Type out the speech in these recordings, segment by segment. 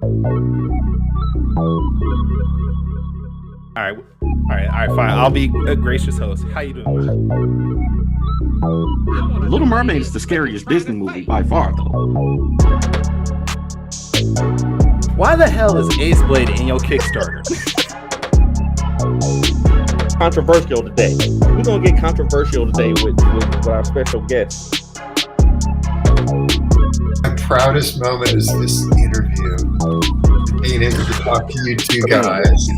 All right, fine. I'll be a gracious host. How you doing? Little Mermaid is the scariest Disney movie by far, though. Why the hell is Ace Blade in your Kickstarter? Controversial today. We're gonna get controversial today with our special guest. My proudest moment is this interview. Being able to talk to you two guys.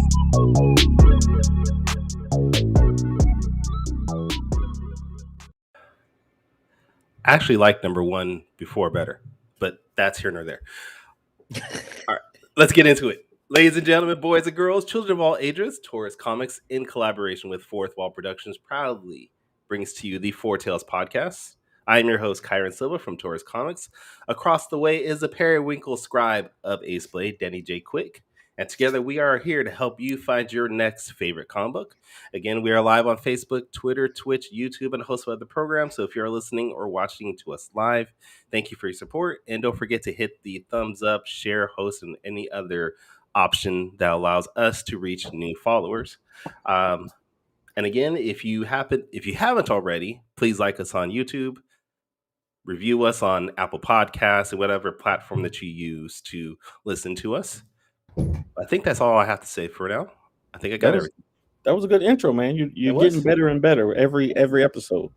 I actually liked number one before better, but that's here nor there. All right, let's get into it. Ladies and gentlemen, boys and girls, children of all ages, Taurus Comics, in collaboration with Fourth Wall Productions, proudly brings to you the Four Tales podcast. I am your host, Kyron Silva from Taurus Comics. Across the way is the periwinkle scribe of Ace Blade, Denny J. Quick. And together we are here to help you find your next favorite comic book. Again, we are live on Facebook, Twitter, Twitch, YouTube, and a host of other programs. So if you're listening or watching to us live, thank you for your support. And don't forget to hit the thumbs up, share, host, and any other option that allows us to reach new followers. And again, if you haven't already, please like us on YouTube, review us on Apple Podcasts and whatever platform that you use to listen to us. I think that's all I have to say for now. I think I got everything. That was a good intro, man. You're getting better and better every episode.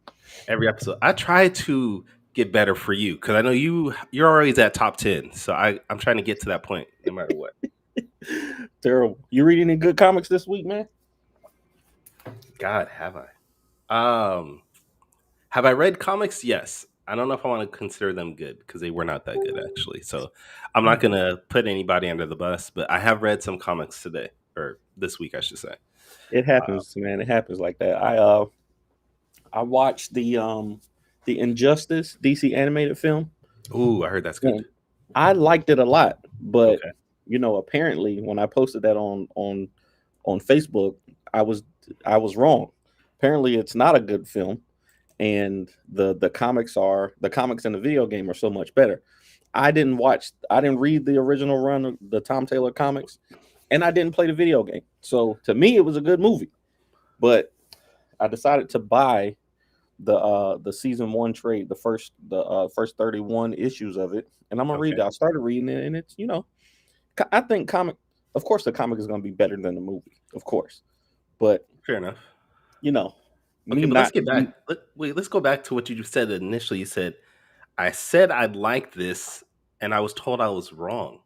Every episode, I try to get better for you because I know you're always at top 10. So I'm trying to get to that point no matter what. Terrible. You read any good comics this week, man? God, have I? Have I read comics? Yes. I don't know if I want to consider them good because they were not that good actually. So I'm not gonna put anybody under the bus, but I have read some comics today or this week, I should say. It happens, man. It happens like that. I watched the Injustice DC animated film. Ooh, I heard that's good. I liked it a lot, but apparently when I posted that on Facebook, I was wrong. Apparently, it's not a good film. And the comics and the video game are so much better. I didn't read the original run of the Tom Taylor comics, and I didn't play the video game. So to me, it was a good movie. But I decided to buy the season 1 trade, the first 31 issues of it, and I'm gonna read it. I started reading it, and it's I think of course the comic is gonna be better than the movie, of course. But fair enough. Okay, but let's get back. Let's go back to what you said initially. You said, I said I'd like this, and I was told I was wrong.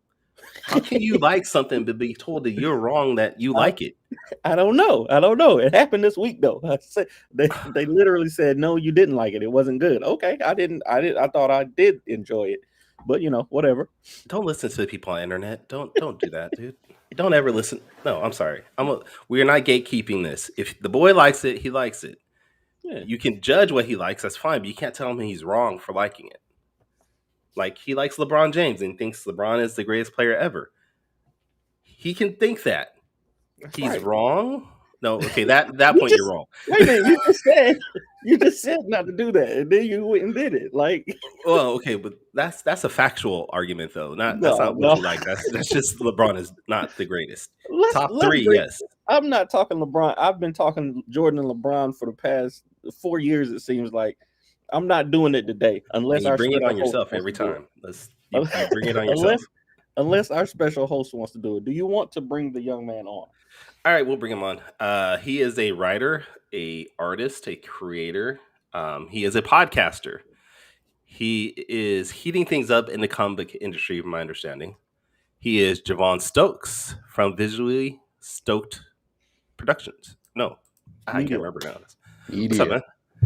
How can you like something but be told that you're wrong that you like it? I don't know. It happened this week, though. They literally said, no, you didn't like it. It wasn't good. Okay, I thought I did enjoy it. But, whatever. Don't listen to the people on the internet. Don't do that, dude. Don't ever listen. No, I'm sorry. We are not gatekeeping this. If the boy likes it, he likes it. Yeah. You can judge what he likes. That's fine. But you can't tell him he's wrong for liking it. Like, he likes LeBron James and thinks LeBron is the greatest player ever. He can think that. He's wrong. No, okay, that point you're wrong. Wait a minute, you just said not to do that, and then you went and did it. Well, okay, but that's a factual argument though. That's not what you like. That's just LeBron is not the greatest. Top 3, yes. I'm not talking LeBron. I've been talking Jordan and LeBron for the past 4 years. It seems like I'm not doing it today unless you bring it on yourself every time. You bring it on yourself. Unless our special host wants to do it. Do you want to bring the young man on? All right, we'll bring him on. He is a writer, a artist, a creator. He is a podcaster. He is heating things up in the comic industry, from my understanding. He is Javon Stokes from Visually Stoked Productions. No, I can't remember now. What's up, man?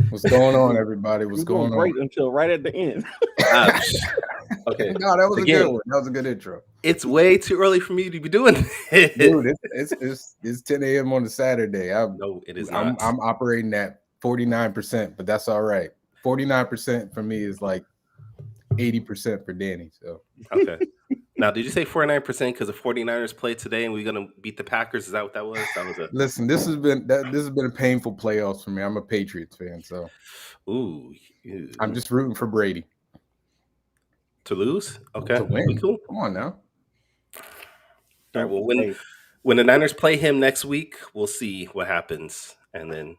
What's going on, everybody? What's going on? Great until right at the end. Okay. No, that was a good one. That was a good intro. It's way too early for me to be doing this. Dude, it's 10 a.m. on a Saturday. No, it is not. I'm operating at 49%, but that's all right. 49% for me is like 80% for Danny. So okay. Now, did you say 49% because the 49ers played today and we're gonna beat the Packers? Is that what that was? Listen, this has been a painful playoffs for me. I'm a Patriots fan, so I'm just rooting for Brady to lose. Okay, to win. Cool. Come on now. All right. Well, Hey, when the Niners play him next week, we'll see what happens. And then,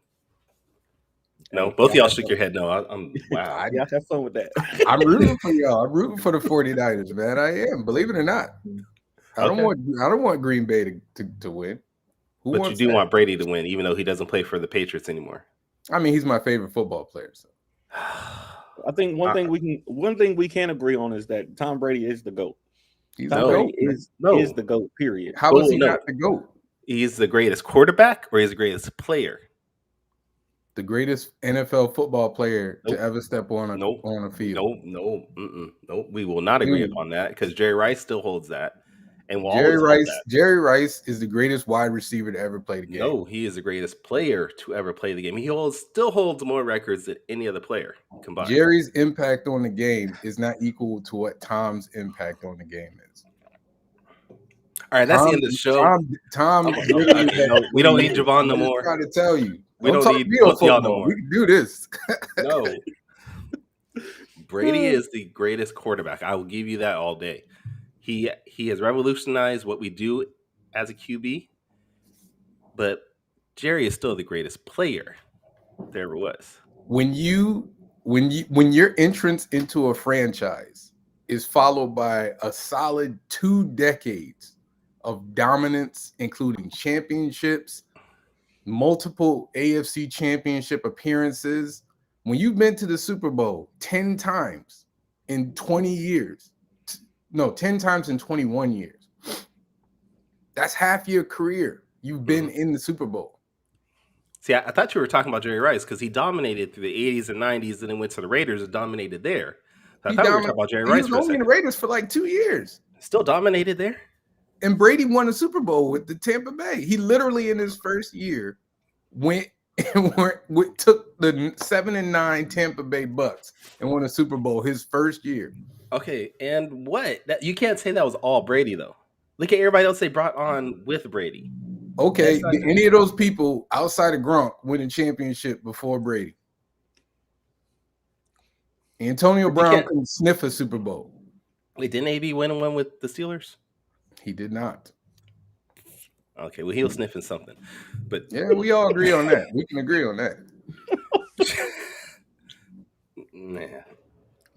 no, hey, both of y'all have shook fun. your head. No, I'm wow. Y'all have fun with that. I'm rooting for y'all. I'm rooting for the 49ers, man. I am. Believe it or not. I don't Okay. want Green Bay to win. Who But you wants do that? want Brady to win, even though he doesn't play for the Patriots anymore. I mean, he's my favorite football player. So. I think one thing we can agree on is that Tom Brady is the GOAT. He's Tom the Brady GOAT, man. is the GOAT, period. How is he no. not the GOAT? He's the greatest quarterback or he's the greatest player? The greatest NFL football player Nope. to ever step on a field. Nope. We will not agree upon that because Jerry Rice still holds that, and will always hold that. Jerry Rice is the greatest wide receiver to ever play the game. No, he is the greatest player to ever play the game. He still holds more records than any other player combined. Jerry's impact on the game is not equal to what Tom's impact on the game is. All right, that's the end of the show. Tom we don't need Javon no more. I'm trying to tell you. We don't need real both y'all no football. more. We can do this. No. Brady is the greatest quarterback. I will give you that all day. He has revolutionized what we do as a QB, but Jerry is still the greatest player there ever was. When your entrance into a franchise is followed by a solid 2 decades of dominance, including championships, multiple AFC championship appearances, when you've been to the Super Bowl 10 times in 20 years, 10 times in 21 years, that's half your career you've been in the Super Bowl. See, I thought you were talking about Jerry Rice because he dominated through the 80s and 90s and then went to the Raiders and dominated there. I thought we were talking about Jerry Rice. He was only in the Raiders for like 2 years. Still dominated there. And Brady won a Super Bowl with the Tampa Bay. He literally in his first year went and took the 7-9 Tampa Bay Bucks and won a Super Bowl his first year. Okay, and what? You can't say that was all Brady though. Look at everybody else they brought on with Brady. Okay, did any of those people outside of Gronk win a championship before Brady? Antonio Brown couldn't sniff a Super Bowl. Wait, didn't AB win one with the Steelers? He did not. Okay, well, he was sniffing something. But yeah, we all agree on that. We can agree on that. Man,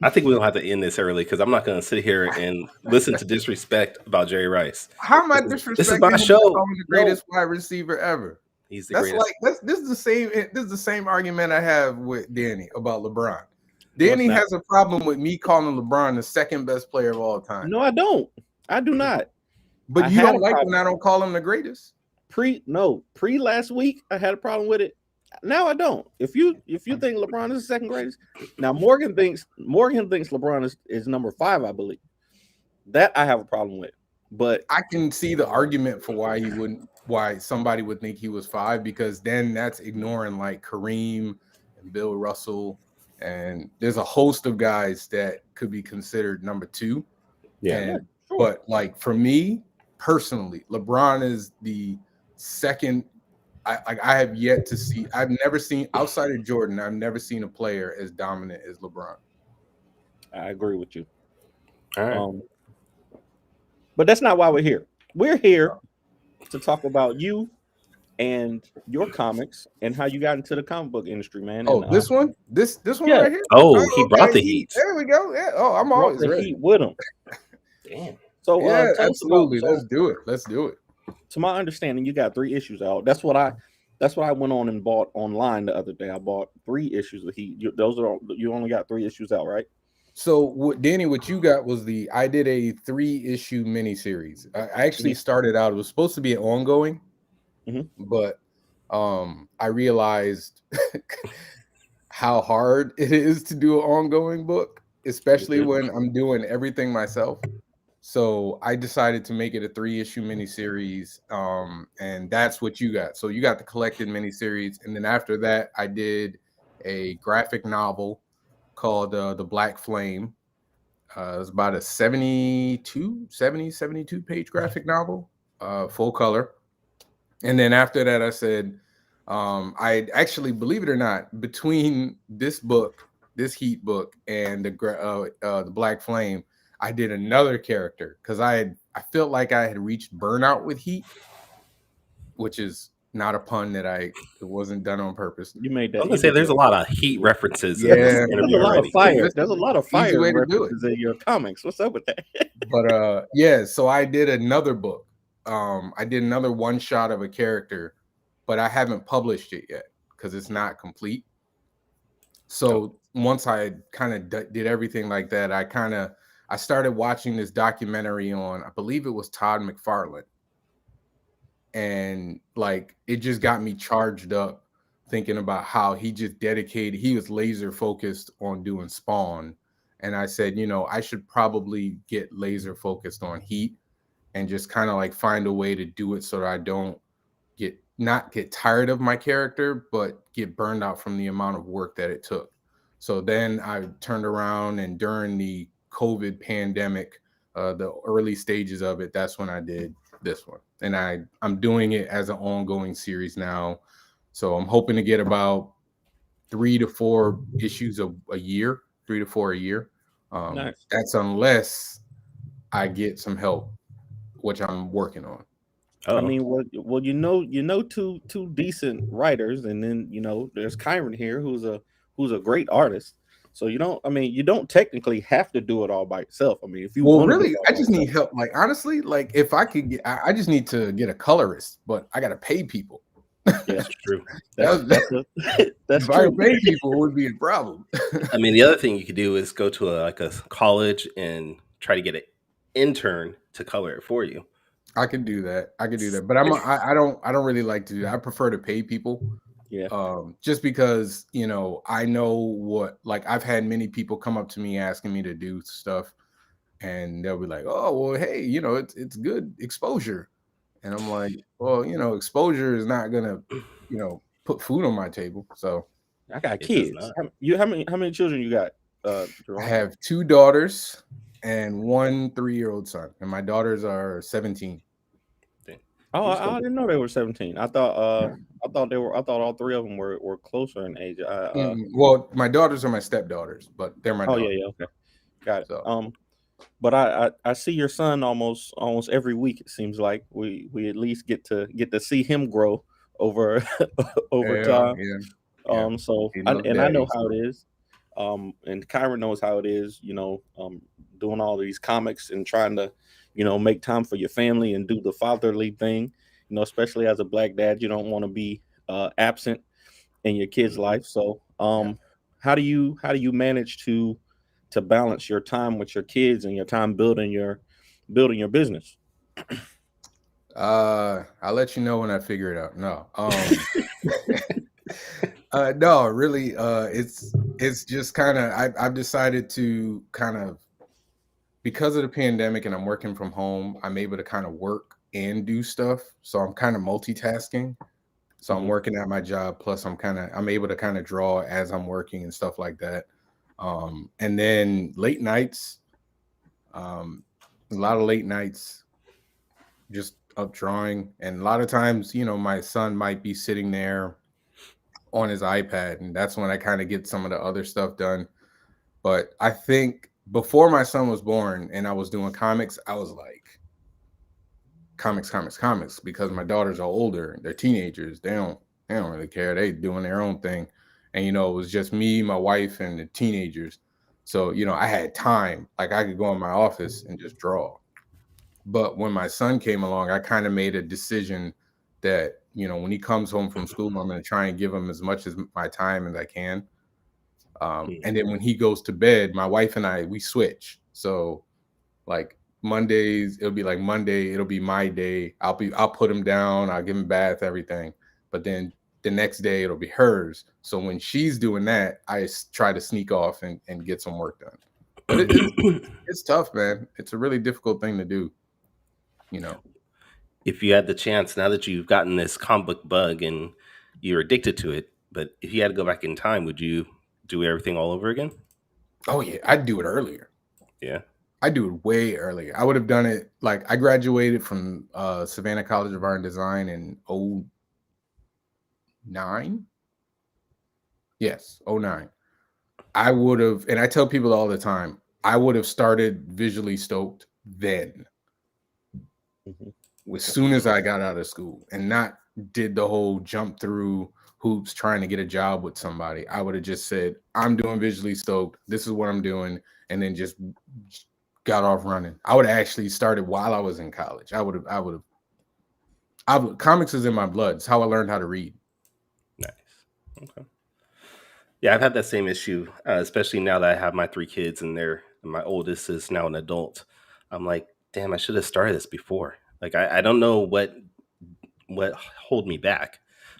I think we don't have to end this early because I'm not going to sit here and listen to disrespect about Jerry Rice. How am I disrespecting? This is my show. The greatest wide receiver ever. He's the greatest. This is the same argument I have with Danny about LeBron. Danny has a problem with me calling LeBron the second best player of all time. No, I don't. I do not. But you don't like when I don't call him the greatest? Pre last week, I had a problem with it. Now I don't. If you think LeBron is the second greatest, now Morgan thinks LeBron is number 5, I believe. That I have a problem with. But I can see the argument for why somebody would think he was 5, because then that's ignoring like Kareem and Bill Russell, and there's a host of guys that could be considered number 2. Yeah. Sure. But like for me personally, LeBron is the second. I have yet to see. I've never seen, outside of Jordan, I've never seen a player as dominant as LeBron. I agree with you. All right. But that's not why we're here. We're here to talk about you and your comics and how you got into the comic book industry, man. Oh, and, this one right here. Oh, he brought the heat. There we go. Yeah. Oh, I'm always the ready. heat with him. Damn. So yeah, absolutely. Let's do it. To my understanding, you got 3 issues out. That's what I went on and bought online the other day. I bought 3 issues of Heat. You only got 3 issues out, right? So, Danny, what you got was I did a 3-issue miniseries. I actually started out, it was supposed to be an ongoing, but I realized how hard it is to do an ongoing book, especially when I'm doing everything myself. So I decided to make it a 3-issue miniseries, and that's what you got. So you got the collected miniseries, and then after that, I did a graphic novel called The Black Flame. It was about a 72 page graphic novel, full color. And then after that, I said, I actually, believe it or not, between this book, this Heat book, and the Black Flame, I did another character because I felt like I had reached burnout with Heat, which is not a pun that it wasn't done on purpose. You made I that. was You gonna say did there's that. a lot of Heat references in Yeah, this There's interview a lot already. of fire. Listen, There's a lot of easy fire way to do references in your comics. What's up with that? But yeah, so I did another book. I did another one shot of a character, but I haven't published it yet because it's not complete. So once I kind of did everything like that, I started watching this documentary on, I believe it was Todd McFarlane. And like, it just got me charged up thinking about how he was laser focused on doing Spawn. And I said, I should probably get laser focused on Heat and just kind of like find a way to do it so that I don't not get tired of my character, but get burned out from the amount of work that it took. So then I turned around, and during the COVID pandemic, the early stages of it, that's when I did this one. And I'm doing it as an ongoing series now. So I'm hoping to get about 3 to 4 issues a year, 3 to 4 a year. Nice. That's unless I get some help, which I'm working on. I mean, well, two decent writers, and then there's Kyron here, who's a great artist. So you don't technically have to do it all by yourself. I mean, if you want really, I just need help. Like honestly, like if I could get, I just need to get a colorist, but I got to pay people. Yeah, that's true. That's if I pay people, would be a problem. I mean, the other thing you could do is go to a college and try to get an intern to color it for you. I could do that. But I don't really like to do that. I prefer to pay people. Yeah. Just because, I know what, like I've had many people come up to me asking me to do stuff, and they'll be like, "Oh, well, hey, it's good exposure." And I'm like, "Well, exposure is not gonna, put food on my table." So I got kids. How many children you got? I have 2 daughters and 1 3-year-old son, and my daughters are 17. Oh, I didn't know they were 17. I thought all 3 of them were closer in age. Well, my daughters are my stepdaughters, but they're my daughters. Yeah, okay, got it. So. But I see your son almost every week. It seems like we at least get to see him grow over time. Yeah. So I know how it is. And Kyron knows how it is. Doing all these comics and trying to, make time for your family and do the fatherly thing. Especially as a Black dad, you don't want to be absent in your kid's life. So, how do you manage to balance your time with your kids and your time building your business? I'll let you know when I figure it out. No, no, really, it's just kind of I've decided to kind of, because of the pandemic and I'm working from home, I'm able to kind of work and do stuff. So I'm kind of multitasking. So I'm working at my job, plus I'm able to kind of draw as I'm working and stuff like that. And then late nights, a lot of late nights, just up drawing. And a lot of times, my son might be sitting there on his iPad, and that's when I kind of get some of the other stuff done. But I think before my son was born and I was doing comics, I was like, comics, because my daughters are older, they're teenagers, they don't really care, they doing their own thing. And it was just me, my wife, and the teenagers. So I had time, like I could go in my office and just draw. But when my son came along, I kind of made a decision that when he comes home from school, I'm going to try and give him as much as my time as I can. And then when he goes to bed, my wife and I, we switch. So like Mondays, it'll be like Monday, it'll be my day. I'll put him down, I'll give him a bath, everything. But then the next day it'll be hers. So when she's doing that, I try to sneak off and get some work done. But it's tough, man. It's a really difficult thing to do. If you had the chance, now that you've gotten this comic book bug and you're addicted to it, but if you had to go back in time, would you do everything all over again? Oh yeah, I'd do it earlier. Yeah, I'd do it way earlier. I would have done it, like I graduated from Savannah College of Art and Design in 2009. Yes, 2009. I would have, and I tell people all the time, I would have started Visually Stoked then, as soon as I got out of school, and not did the whole jump through hoops trying to get a job with somebody. I would have just said, I'm doing Visually Stoked. This is what I'm doing. And then just got off running. I would have actually started while I was in college. Comics is in my blood. It's how I learned how to read. Nice. Okay. Yeah, I've had that same issue, especially now that I have my 3 kids and my oldest is now an adult. I'm like, damn, I should have started this before. Like, I don't know what hold me back,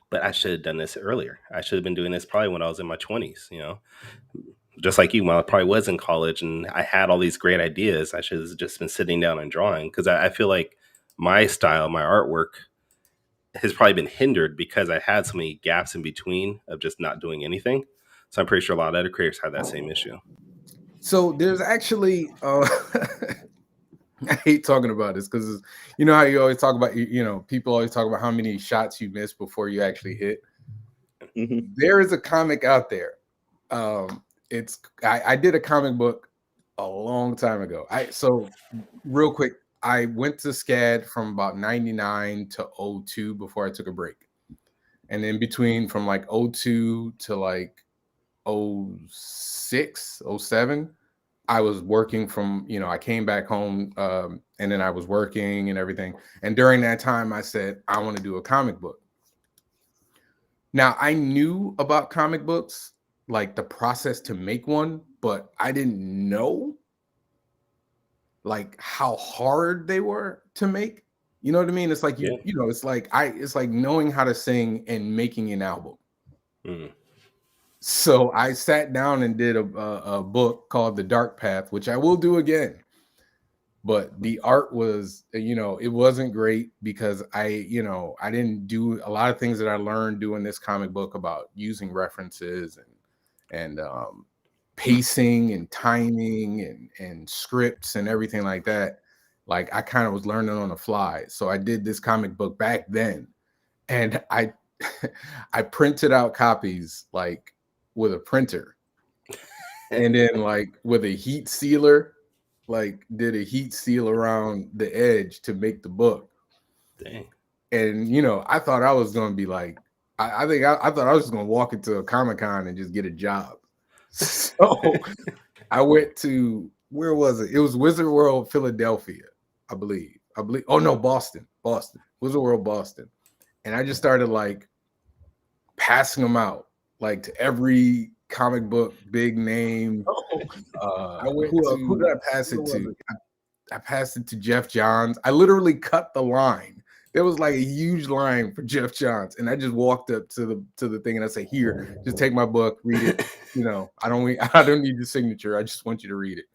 but I should have done this earlier. I should have been doing this probably when I was in my 20s, just like you, when I probably was in college and I had all these great ideas. I should have just been sitting down and drawing, because I feel like my style, my artwork has probably been hindered because I had so many gaps in between of just not doing anything. So I'm pretty sure a lot of other creators have that same issue. So there's actually, I hate talking about this because you know how you always talk about, people always talk about how many shots you miss before you actually hit. There is a comic out there. I did a comic book a long time ago. So real quick, I went to SCAD from about 99 to 02 before I took a break. And in between from like 02 to like 06, 07, I was working from, I came back home and then I was working and everything. And during that time, I said, I want to do a comic book. Now, I knew about comic books, like the process to make one, but I didn't know like how hard they were to make. You know what I mean? It's like, it's like knowing how to sing and making an album. So I sat down and did a book called The Dark Path, which I will do again. But the art was, it wasn't great because I didn't do a lot of things that I learned doing this comic book about using references and pacing and timing and scripts and everything like that. Like I kind of was learning on the fly. So I did this comic book back then, and I printed out copies like with a printer, and then like with a heat sealer, like did a heat seal around the edge to make the book. Dang. And I thought I was going to be like, I thought I was just going to walk into a Comic-Con and just get a job. So I went to, where was it? It was Wizard World, Philadelphia, I believe. Oh no, Boston, Wizard World, Boston. And I just started like passing them out, like to every comic book big name. Who did I pass it to? I passed it to Jeff Johns. I literally cut the line. There was like a huge line for Jeff Johns, and I just walked up to the thing and I say, "Here, just take my book, read it. I don't need your signature. I just want you to read it."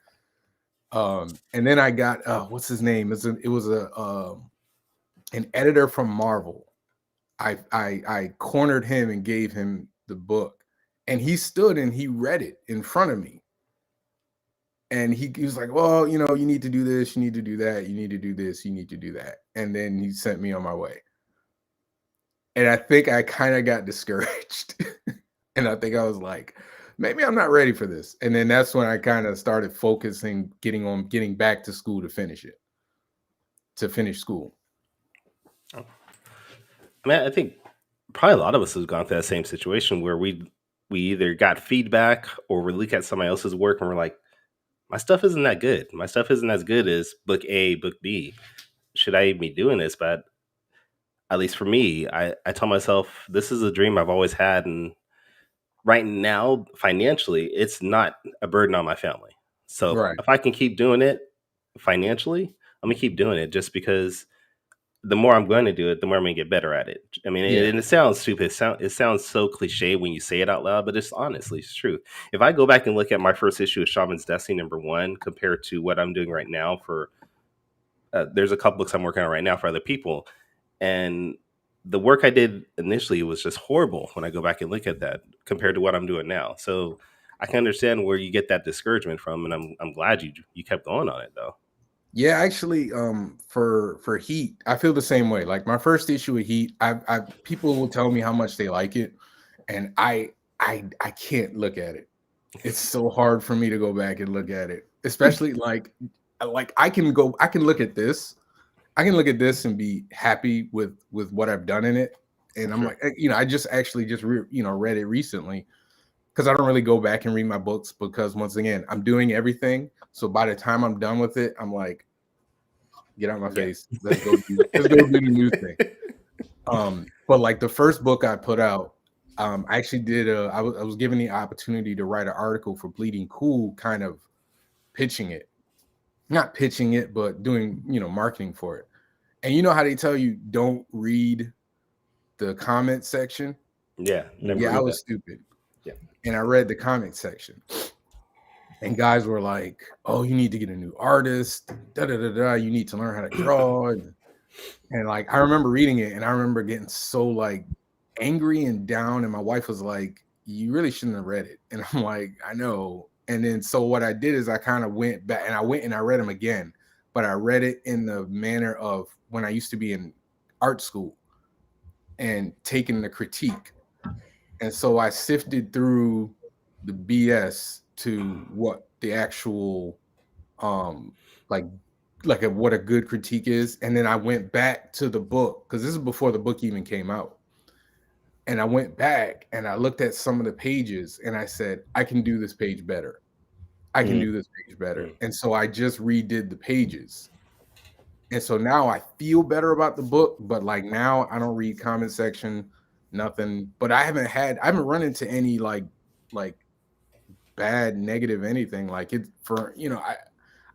And then I got what's his name? It was an editor from Marvel. I cornered him and gave him the book, and he stood and he read it in front of me. And he was like, well, you need to do this, you need to do that, you need to do this, you need to do that. And then he sent me on my way. And I think I kind of got discouraged. And I think I was like, maybe I'm not ready for this. And then that's when I kind of started focusing, getting back to school to finish school. I mean, I think probably a lot of us have gone through that same situation where we either got feedback or we look at somebody else's work and we're like, my stuff isn't that good. My stuff isn't as good as book A, book B. Should I even be doing this? But at least for me, I tell myself, this is a dream I've always had. And right now, financially, it's not a burden on my family. So if I can keep doing it financially, I'm going to keep doing it, just because the more I'm going to do it, the more I'm going to get better at it. I mean, and it sounds stupid. It sounds so cliche when you say it out loud, but it's true. If I go back and look at my first issue of Shaman's Destiny #1 compared to what I'm doing right now for, there's a couple books I'm working on right now for other people, and the work I did initially was just horrible when I go back and look at that compared to what I'm doing now. So I can understand where you get that discouragement from, and I'm glad you kept going on it though. Yeah, actually, for Heat, I feel the same way. Like my first issue of Heat, people will tell me how much they like it, and I can't look at it. It's so hard for me to go back and look at it, especially like I can look at this. I can look at this and be happy with what I've done in it. And I'm like, I just read it recently because I don't really go back and read my books because once again, I'm doing everything. So by the time I'm done with it, I'm like, get out of my face. Let's go do the new thing. But like the first book I put out, I actually did I was given the opportunity to write an article for Bleeding Cool, kind of pitching it. Not pitching it, but doing, marketing for it. And you know how they tell you don't read the comment section? Yeah. I was stupid. Yeah. And I read the comment section. And guys were like, oh, you need to get a new artist. You need to learn how to draw. And like, I remember reading it and I remember getting so like angry and down. And my wife was like, you really shouldn't have read it. And I'm like, I know. And then so what I did is I kind of went back and I read them again, but I read it in the manner of when I used to be in art school and taking the critique. And so I sifted through the BS to what the actual what a good critique is. And then I went back to the book because this is before the book even came out. And I went back and I looked at some of the pages and I said, I can do this page better. I can do this page better. And so I just redid the pages. And so now I feel better about the book, but like now I don't read comment section, nothing. But I haven't run into any like bad, negative, anything like it for,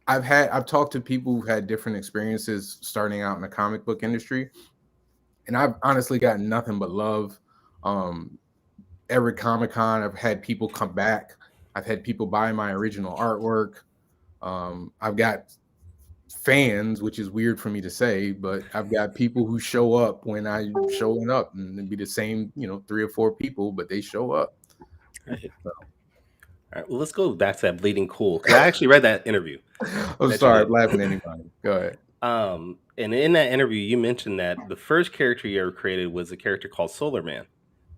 I've talked to people who've had different experiences starting out in the comic book industry. And I've honestly got nothing but love. Every Comic-Con, I've had people come back. I've had people buy my original artwork. I've got fans, which is weird for me to say, but I've got people who show up when I'm showing up, and it'd be the same, 3 or 4 people, but they show up. So. All right, well, let's go back to that Bleeding Cool because I actually read that interview. I'm sorry, I'm laughing at anybody. Go ahead. And in that interview, you mentioned that the first character you ever created was a character called Solar Man.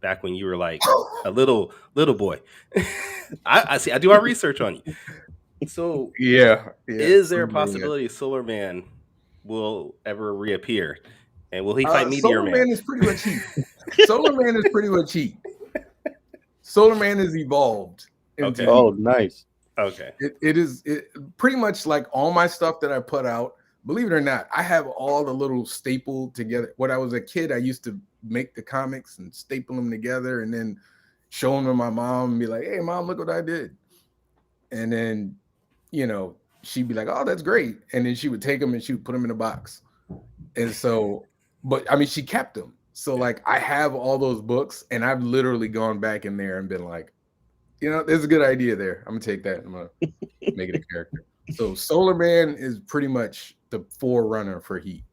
Back when you were like a little boy. I see. I do our research on you. So yeah. Is there a possibility Solar Man will ever reappear? And will he fight Meteor Man? Solar Man is pretty much heat. Solar Man is pretty much heat. Solar Man is evolved. Okay. Oh, nice. Okay. It is pretty much like all my stuff that I put out. Believe it or not, I have all the little stapled together. When I was a kid, I used to make the comics and staple them together and then show them to my mom and be like, hey, Mom, look what I did. And then, she'd be like, oh, that's great. And then she would take them and she would put them in a box. And so, but I mean, she kept them. So like, I have all those books and I've literally gone back in there and been like, there's a good idea there. I'm going to take that. I'm going to make it a character. So Solar Man is pretty much the forerunner for Heat.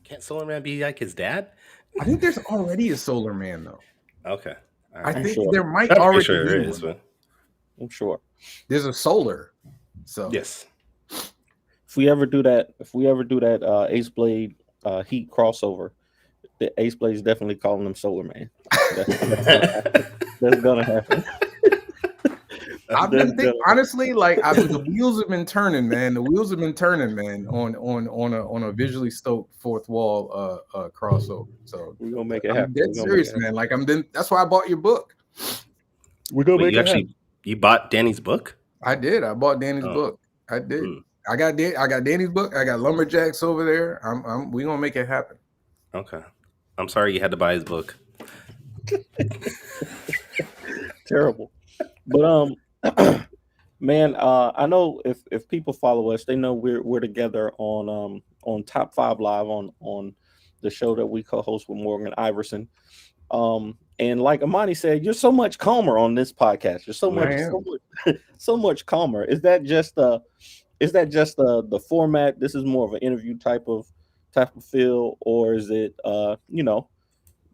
Can't Solar Man be like his dad? I think there's already a Solar Man though. Okay. Right. I think there might already sure be there is, one. I'm sure. There's a Solar. So yes. If we ever do that Ace Blade Heat crossover, the Ace Blade is definitely calling them Solar Man. That's gonna happen. I've been thinking, honestly, like the wheels have been turning, man. The wheels have been turning, man, on a visually stoked fourth wall crossover. So we're gonna make it happen. I'm dead serious, man. Like that's why I bought your book. We're gonna make it happen. You bought Danny's book? I did. I bought Danny's book. I did. I got Danny's book. I got Lumberjacks over there. We gonna make it happen. Okay. I'm sorry you had to buy his book. Terrible. But man, I know if people follow us, they know we're together on Top 5 Live on the show that we co-host with Morgan Iverson. And like Amani said, you're so much calmer on this podcast. You're so much calmer. Is that just the format? This is more of an interview type of feel, or is it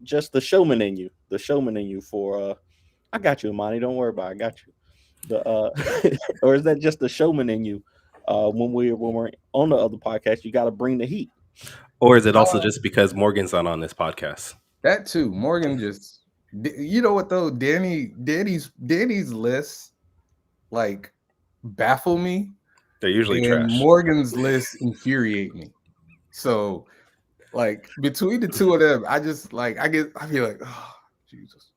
just the showman in you? The showman in you for I got you, Amani. Don't worry about it. I got you. Or is that just the showman in you? When we're on the other podcast, you got to bring the heat. Or is it also just because Morgan's not on this podcast? That too. Morgan just, you know what though? Danny's list like baffle me. They're usually and trash. Morgan's lists infuriate me. So, like between the two of them, I just like I feel like, oh Jesus.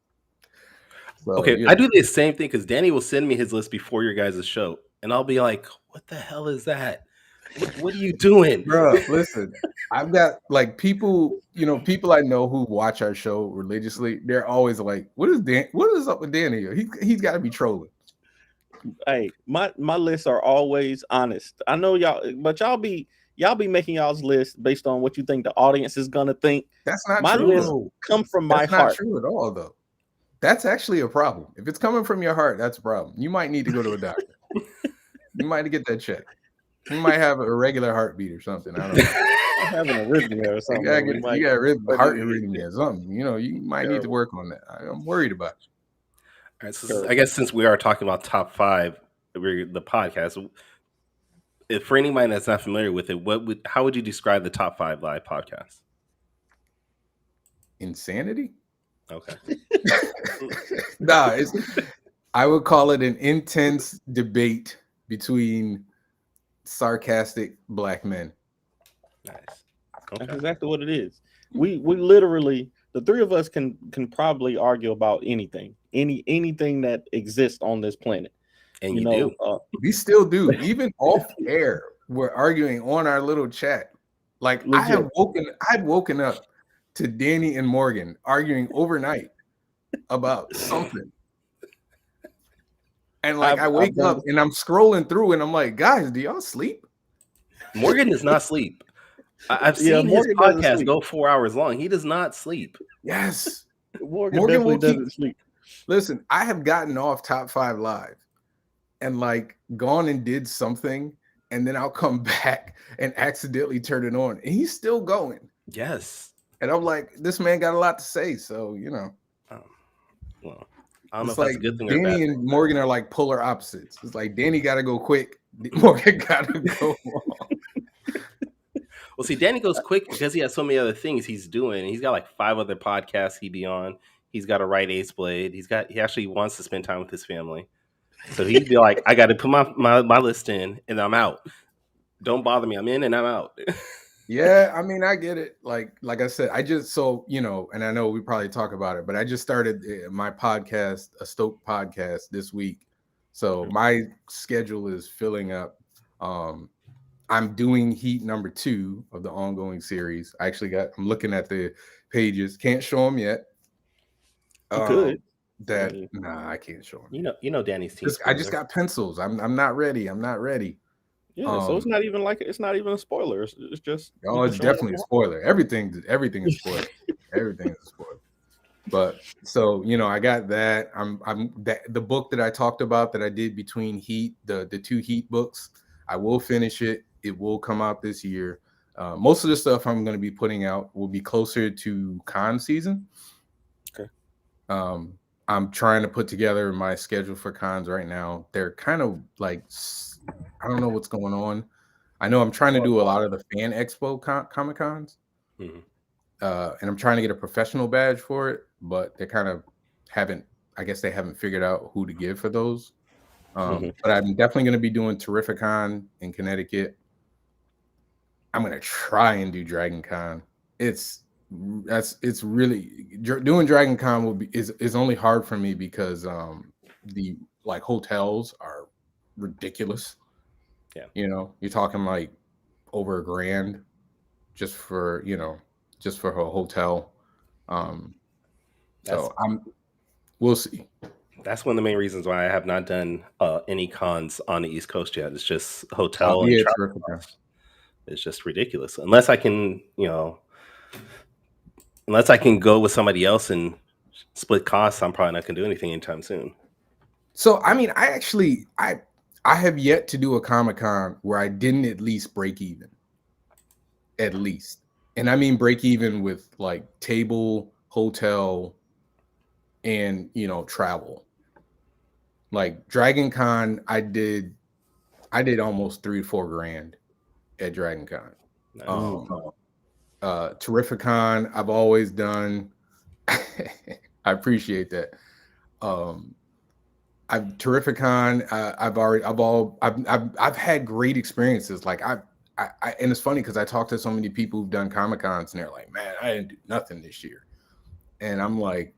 So, Okay, I do the same thing because Danny will send me his list before your guys' show, and I'll be like, "What the hell is that? What are you doing, bro? Listen, I've got like people, people I know who watch our show religiously. They're always like, "What is up with Danny? He's got to be trolling." Hey, my lists are always honest. I know y'all, but y'all be making y'all's list based on what you think the audience is gonna think. That's not my true. List come from my That's heart. not true at all, though. That's actually a problem. If it's coming from your heart, that's a problem. You might need to go to a doctor. You might need to get that checked. You might have a irregular heartbeat or something. I don't know. I'm having an arrhythmia or something. You got heart arrhythmia or something. You might need to work on that. I'm worried about you. All right, so I guess since we are talking about top 5, the podcast. If for anybody that's not familiar with it, how would you describe the top 5 live podcasts? Insanity. Okay. Nah, I would call it an intense debate between sarcastic black men. Nice. Okay. That's exactly what it is. We literally, the three of us can probably argue about anything that exists on this planet. And you do. We still do. Even off air, we're arguing on our little chat. Like I've woken up to Danny and Morgan arguing overnight about something. And like I wake up and I'm scrolling through and I'm like, guys, do y'all sleep? Morgan does not sleep. I've seen his podcast go 4 hours long. He does not sleep. Yes. Morgan definitely doesn't sleep. Listen, I have gotten off top 5 live and like gone and did something, and then I'll come back and accidentally turn it on, and he's still going. Yes. And I'm like, this man got a lot to say, so well, I don't know if like that's a good thing Danny or bad and thing. Morgan are like polar opposites. It's like Danny got to go quick, Morgan got to go long. Well, see, Danny goes quick because he has so many other things he's doing. He's got like 5 other podcasts he'd be on. He's got to write Ace Blade. He actually wants to spend time with his family. So he'd be like, I got to put my list in and I'm out. Don't bother me. I'm in and I'm out. Yeah, I mean, I get it. Like I said, I just, and I know we probably talk about it, but I just started my podcast, a Stoked podcast this week. So my schedule is filling up. I'm doing heat number 2 of the ongoing series. I'm looking at the pages. Can't show them yet. You could. Nah, I can't show them. You know Danny's team. I just got pencils. I'm not ready. I'm not ready. Yeah, so it's not even a spoiler. It's just it's definitely a spoiler. Everything is spoiler. Everything is a spoiler. But so I got that. The book that I talked about that I did between heat, the 2 heat books. I will finish it. It will come out this year. Most of the stuff I'm going to be putting out will be closer to con season. Okay. I'm trying to put together my schedule for cons right now. They're kind of like, I don't know what's going on. I know I'm trying to do a lot of the Fan Expo Comic Cons. Mm-hmm. And I'm trying to get a professional badge for it, but they kind of haven't figured out who to give for those. But I'm definitely going to be doing Terrificon in Connecticut. I'm going to try and do Dragon Con. It's really doing Dragon Con is only hard for me because the like hotels are ridiculous. Yeah. You're talking like over $1,000 just for her hotel. We'll see. That's one of the main reasons why I have not done any cons on the East Coast yet. It's just hotel and travel costs. It's just ridiculous. Unless I can go with somebody else and split costs, I'm probably not going to do anything anytime soon. So, I mean, I have yet to do a Comic-Con where I didn't at least break even. At least. And I mean break even with like table, hotel, and travel. Like Dragon Con, I did almost $3 to $4 grand at Dragon Con. Nice. Terrificon, I've always done. I appreciate that. I've Terrificon. I've had great experiences. Like I and it's funny because I talked to so many people who've done Comic Cons and they're like, man, I didn't do nothing this year, and I'm like,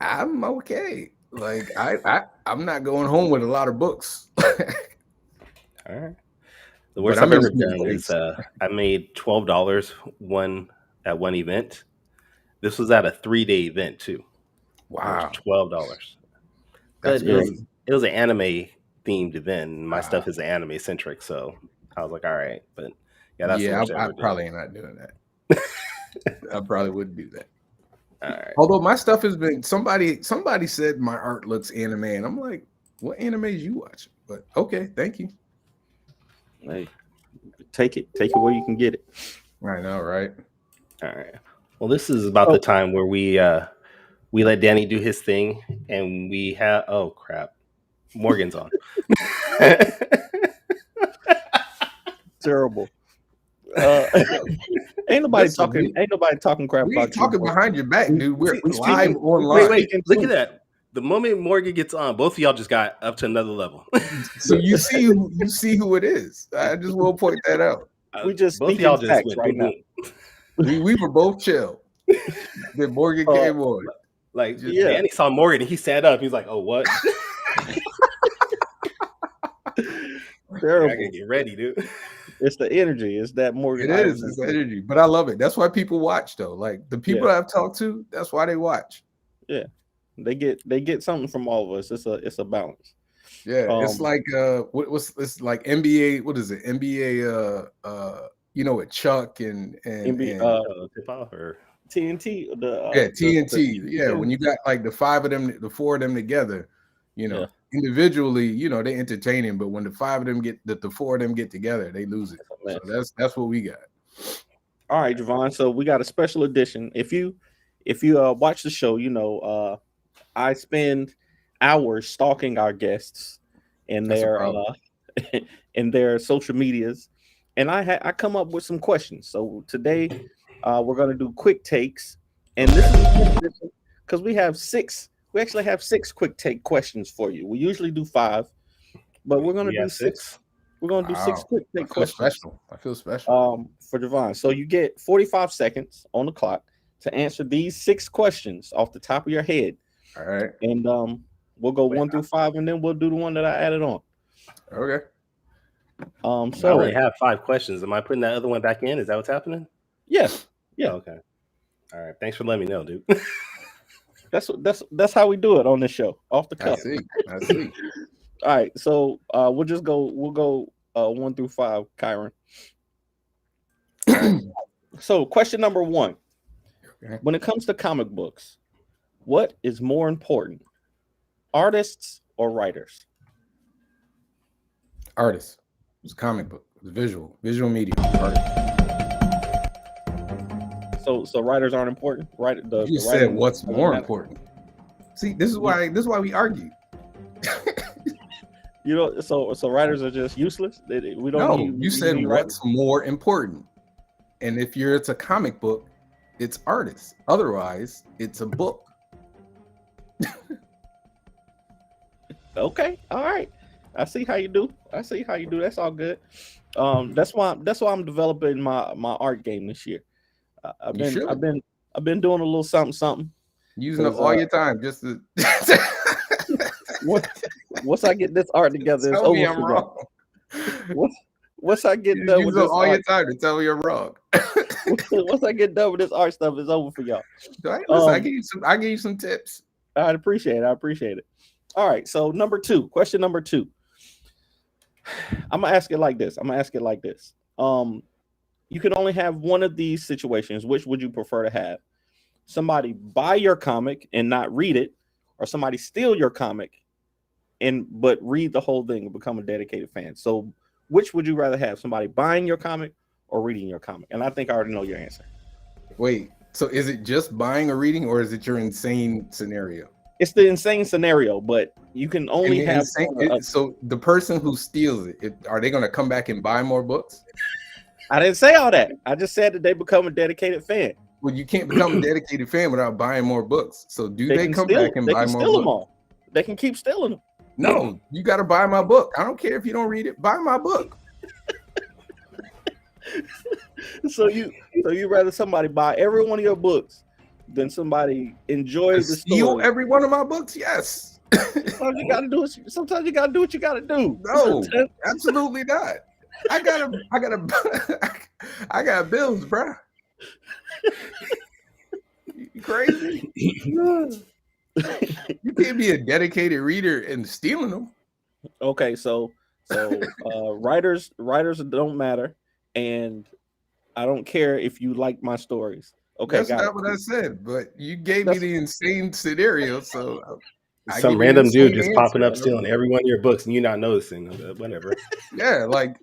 I'm okay. Like I'm not going home with a lot of books. All right. The worst I've ever done is I made $12 at one event. This was at a 3-day event too. Wow, $12. But it was an anime themed event. And my stuff is anime centric, so I was like, all right. But yeah, that's I probably am not doing that. I probably wouldn't do that. All right. Although my stuff has been somebody said my art looks anime, and I'm like, what animes you watch? But okay, thank you. Hey, take it where you can get it. I know, right? All right. Well, this is about the time where we let Danny do his thing, and we have crap, Morgan's on. Terrible. Ain't nobody talking crap we about talking you. behind your back, dude. We're live online. Wait, look at that. The moment Morgan gets on, both of y'all just got up to another level. So you see who it is. I just will point that out. We just both of y'all just went right now. We were both chill. Then Morgan came on. Like Danny saw Morgan and he sat up. He's like, "Oh, what?" Terrible. I gotta get ready, dude. It's the energy. It's that Morgan. It is. It's energy. But I love it. That's why people watch, though. Like the people I've talked to, that's why they watch. Yeah, they get something from all of us. It's a balance. Yeah, it's like it's like NBA. What is it? NBA. With Chuck and NBA or TNT. TNT. When you got like the four of them together, individually, they entertaining, but when the four of them get together, they lose it. So that's what we got. All right, Javon. So we got a special edition. If you watch the show, I spend hours stalking our guests and their social medias, and I come up with some questions. So today we're gonna do quick takes, and this is because we have six. We actually have 6 quick take questions for you. We usually do 5, but we're going to do 6. We're going to do 6 quick take questions. I feel special. For Javon. So you get 45 seconds on the clock to answer these 6 questions off the top of your head. All right. And we'll go 1 through 5, and then we'll do the one that I added on. Okay. So I only have 5 questions. Am I putting that other one back in? Is that what's happening? Yes. Yeah. Okay. All right. Thanks for letting me know, dude. That's how we do it on this show, off the cuff. I see. All right, so we'll go 1 through 5, Kyron. So question number 1. Okay. When it comes to comic books, what is more important, artists or writers? Artists. It's a comic book. It's visual medium. Artists. So writers aren't important, right? You said what's more important. See, this is why we argue. So writers are just useless. We don't. No, you said what's more important, and if it's a comic book, it's artists. Otherwise, it's a book. Okay, all right. I see how you do. That's all good. That's why I'm developing my art game this year. I've been doing a little something. Using up all your time just to. Once I get this art together, it's over. I'm wrong. Once I get done with this all your time to tell me you're wrong. Once I get done with this art stuff, it's over for y'all. Right? Listen, I give you some tips. I'd appreciate it. All right. So question number 2. I'm gonna ask it like this. You can only have one of these situations. Which would you prefer to have? Somebody buy your comic and not read it, or somebody steal your comic but read the whole thing and become a dedicated fan? So which would you rather have? Somebody buying your comic or reading your comic? And I think I already know your answer. Wait, so is it just buying or reading, or is it your insane scenario? It's the insane scenario, but you can only have. So the person who steals it, are they going to come back and buy more books? I didn't say all that. I just said that they become a dedicated fan. Well, you can't become a dedicated fan without buying more books. So they come back and buy more books? they can keep stealing them. No, you got to buy my book. I don't care if you don't read it. Buy my book. So you rather somebody buy every one of your books than somebody enjoy the steal story. every one of my books? Yes. Sometimes you gotta do what you gotta do. No, absolutely not. I got bills, bro. You crazy? You can't be a dedicated reader and stealing them. Okay, so writers don't matter, and I don't care if you like my stories. Okay, that's not what I said, but you gave me the insane scenario, so some random dude just popping up stealing every one of your books and you not noticing. Whatever. Yeah, like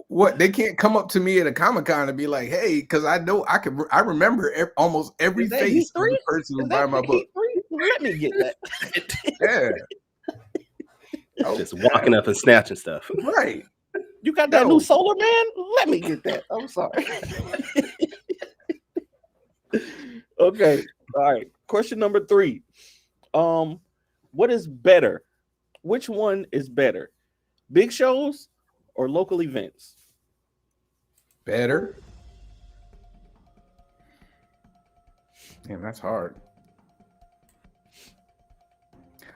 what? They can't come up to me at a Comic-Con and be like, "Hey," because I know I remember almost every face of the person who buy my book. Let me get that. Yeah. Just walking up and snatching stuff. Right. You got that new Solar Man? Let me get that. I'm sorry. Okay. All right. Question number 3. What is better? Which one is better? Big shows or local events? Better? Damn, that's hard.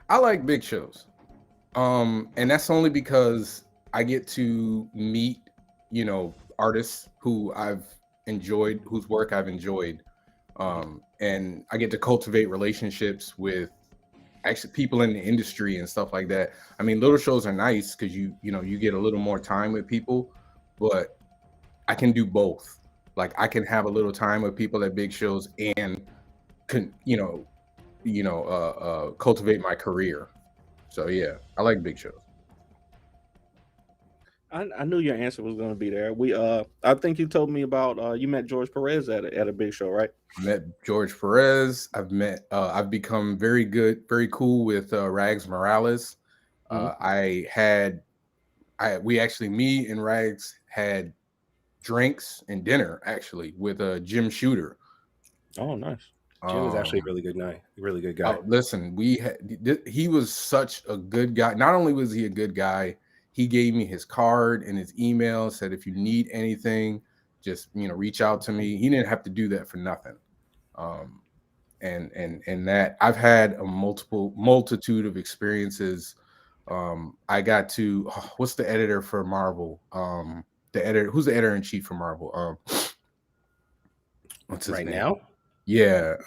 I like big shows. And that's only because I get to meet, artists who I've enjoyed, whose work I've enjoyed. And I get to cultivate relationships with actually people in the industry and stuff like that. I mean, little shows are nice because you get a little more time with people, but I can do both. Like I can have a little time with people at big shows and cultivate my career. So yeah, I like big shows. I knew your answer was going to be there. I think you told me about you met George Perez at a big show, right? I met George Perez. I've become very cool with Rags Morales. Me and Rags had drinks and dinner actually with Jim Shooter. Oh, nice. Jim is actually a really good guy. Listen, he was such a good guy. Not only was he a good guy, he gave me his card and his email, said if you need anything, just reach out to me. He didn't have to do that for nothing. And that I've had a multitude of experiences. I got to what's the editor for Marvel? Who's the editor in chief for Marvel? What's his name? Now? Yeah,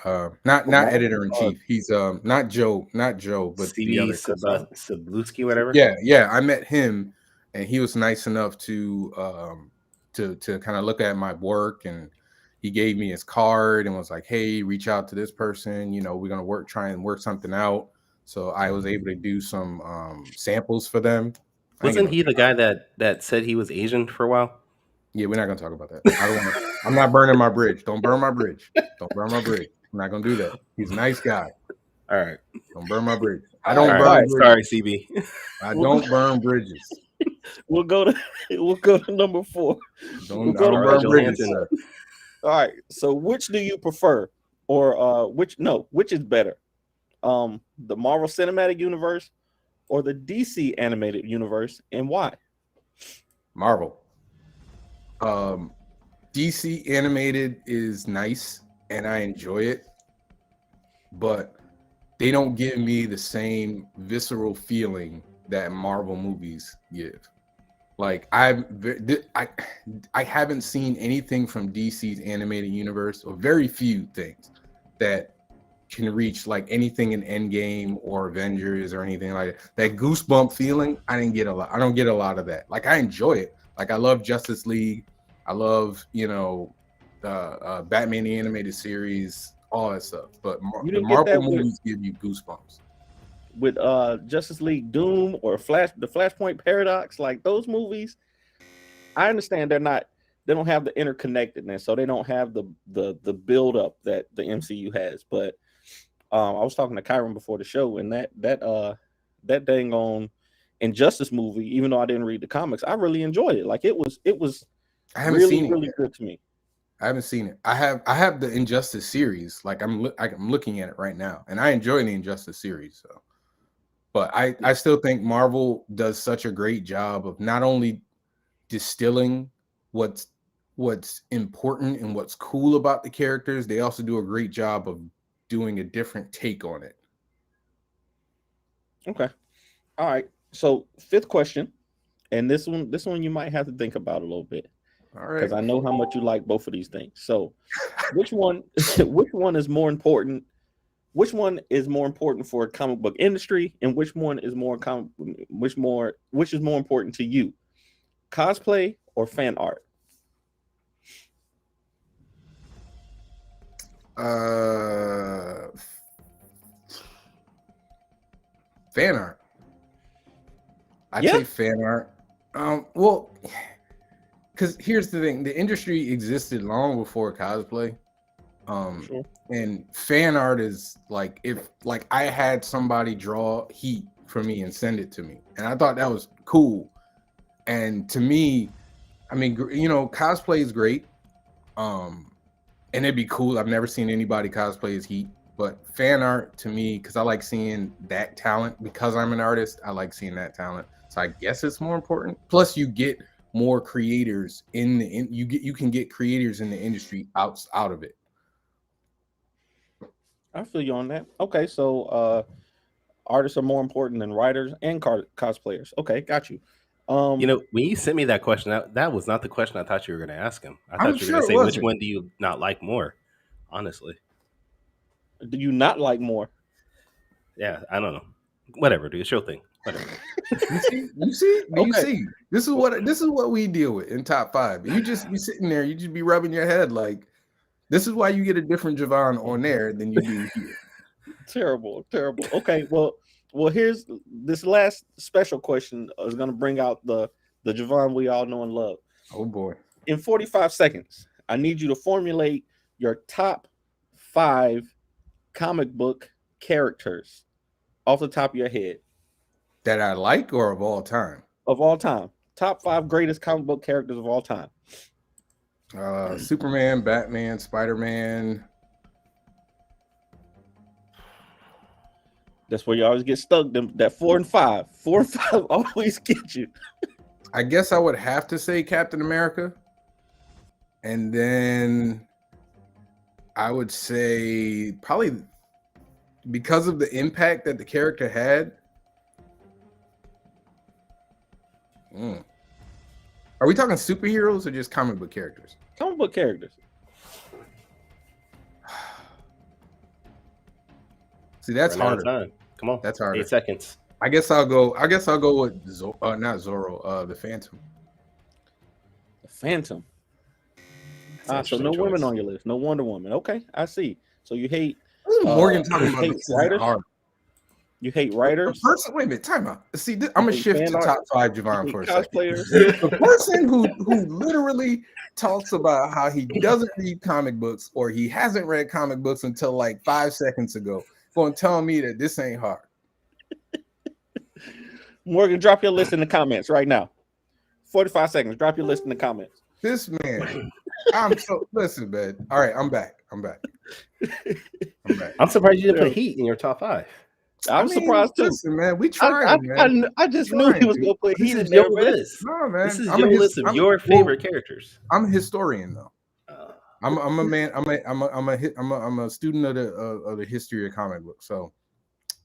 not editor in chief. He's not Joe, but the other Sabluski, whatever. Yeah. I met him, and he was nice enough to kind of look at my work, and he gave me his card and was like, "Hey, reach out to this person. We're gonna try and work something out." So I was able to do some samples for them. Wasn't he the guy that said he was Asian for a while? Yeah, we're not gonna talk about that. I'm not burning my bridge. Don't burn my bridge. Don't burn my bridge. I'm not gonna do that. He's a nice guy. All right. Don't burn my bridge. I don't burn bridges. Sorry, CB. I don't burn bridges. We'll go to number 4. Don't burn bridges, sir. All right. So which do you prefer? Or which is better? The Marvel Cinematic Universe or the DC animated universe, and why? Marvel. DC animated is nice and I enjoy it, but they don't give me the same visceral feeling that Marvel movies give. Like I haven't seen anything from DC's animated universe, or very few things that can reach like anything in Endgame or Avengers or anything like that. That goosebump feeling, I don't get a lot of that. Like I enjoy it. Like I love Justice League. I love, Batman the Animated Series, all that stuff. But the Marvel movies give you goosebumps. With Justice League Doom or the Flashpoint Paradox, like those movies, I understand they don't have the interconnectedness, so they don't have the build up that the MCU has. But I was talking to Kyron before the show, and that dang on Injustice movie, even though I didn't read the comics, I really enjoyed it. Like it was I haven't really, seen it really yet. good to me. I haven't seen it. I have the Injustice series. Like I'm looking at it right now, and I enjoy the Injustice series. So But I still think Marvel does such a great job of not only distilling what's important and what's cool about the characters, they also do a great job of doing a different take on it. Okay. All right. So 5th question, and this one you might have to think about a little bit. All right. Because I know how much you like both of these things. So which one is more important? Which one is more important for a comic book industry, and which is more important to you? Cosplay or fan art? Fan art. I'd say fan art. Well, because here's the thing: the industry existed long before cosplay. Sure. And fan art is like, if like I had somebody draw Heat for me and send it to me, and I thought that was cool. And to me, I mean, you know, cosplay is great, and it'd be cool. I've never seen anybody cosplay as Heat, but fan art to me, because I like seeing that talent. Because I'm an artist, I like seeing that talent. So I guess it's more important. Plus, you get more creators you can get creators in the industry out of it. I feel you on that. Okay, so artists are more important than writers and cosplayers. Okay, got you. You know, when you sent me that question, that was not the question I thought you were going to ask him. I thought you were going to say, which one do you not like more? Honestly. Do you not like more? Yeah, I don't know. Whatever, dude. It's your thing. Whatever. You see? This is what we deal with in top 5. You just be sitting there, you just be rubbing your head like, this is why you get a different Javon on there than you do here. Terrible. Okay, well, here's this last special question is going to bring out the Javon we all know and love. Oh boy! In 45 seconds, I need you to formulate your top 5 comic book characters off the top of your head. That I like, or of all time? Of all time. Top 5 greatest comic book characters of all time. Superman, Batman, Spider-Man. That's where you always get stuck. That 4 and 5. 4 and 5 always get you. I guess I would have to say Captain America. And then I would say probably because of the impact that the character had. Are we talking superheroes or just comic book characters? Comic book characters. See, that's harder. Time. Come on, that's harder. 8 seconds. I guess I'll go with not Zorro, the Phantom. The Phantom. So no women on your list. No Wonder Woman. Okay, I see. So you hate Morgan talking about writers. You hate writers. Wait a minute, time out. See, I'm gonna shift to top 5 Javon for a second. The person who literally talks about how he doesn't read comic books or he hasn't read comic books until like 5 seconds ago, going to tell me that this ain't hard. Morgan, drop your list in the comments right now. 45 seconds. Drop your list in the comments. This man, listen, man. All right, I'm back. I'm surprised you didn't put Heat in your top 5. I'm surprised too. Listen, man, we tried, man. I just knew he was going to put Heat in your list. No, man. This is your list of your favorite characters. I'm a historian, though. I'm a man. I'm a student of the history of comic books. So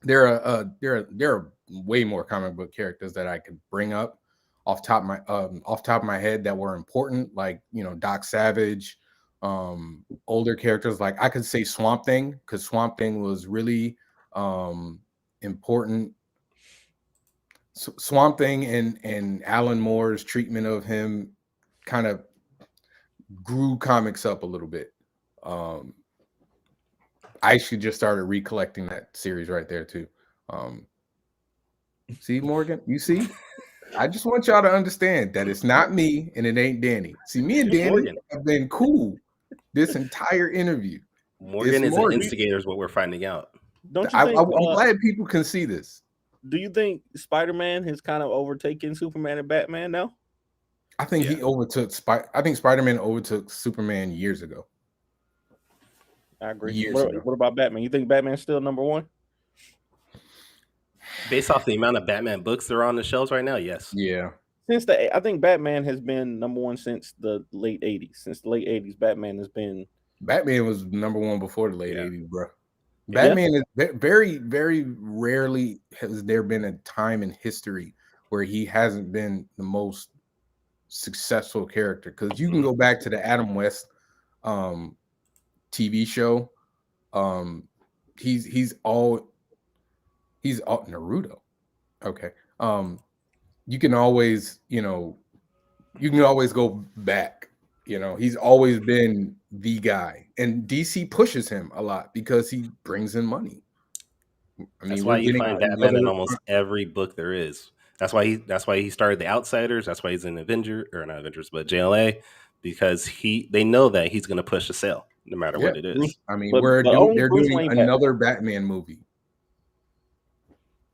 there are way more comic book characters that I could bring up off top of my head that were important, like Doc Savage, older characters like I could say Swamp Thing, because Swamp Thing was really important. Swamp Thing and Alan Moore's treatment of him kind of grew comics up a little bit. I should just started recollecting that series right there too. See, Morgan, you see, I just want y'all to understand that it's not me and it ain't Danny. See, me and Danny have been cool this entire interview. Morgan is an instigator, is what we're finding out. Don't you think, I'm glad people can see this. Do you think Spider-Man has kind of overtaken Superman and Batman now? I think he overtook I think Spider-Man overtook Superman years ago. I agree. What about Batman? You think Batman's still number 1? Based off the amount of Batman books that are on the shelves right now, yes. Yeah. I think Batman has been number one since the late 80s. Since the late 80s, Batman has been. Batman was number one before the late 80s, bro. Yeah. Batman is very, very rarely has there been a time in history where he hasn't been the most successful character. Because you can go back to the Adam West TV show. He's all Naruto. Okay. You can always, you can always go back. He's always been the guy, and DC pushes him a lot because he brings in money. I mean, that's why you find Batman in almost every book there is. That's why he started the Outsiders. That's why he's in Avenger, or not Avengers, but JLA, because they know that he's going to push the sale no matter what it is. I mean, they're doing another Batman movie,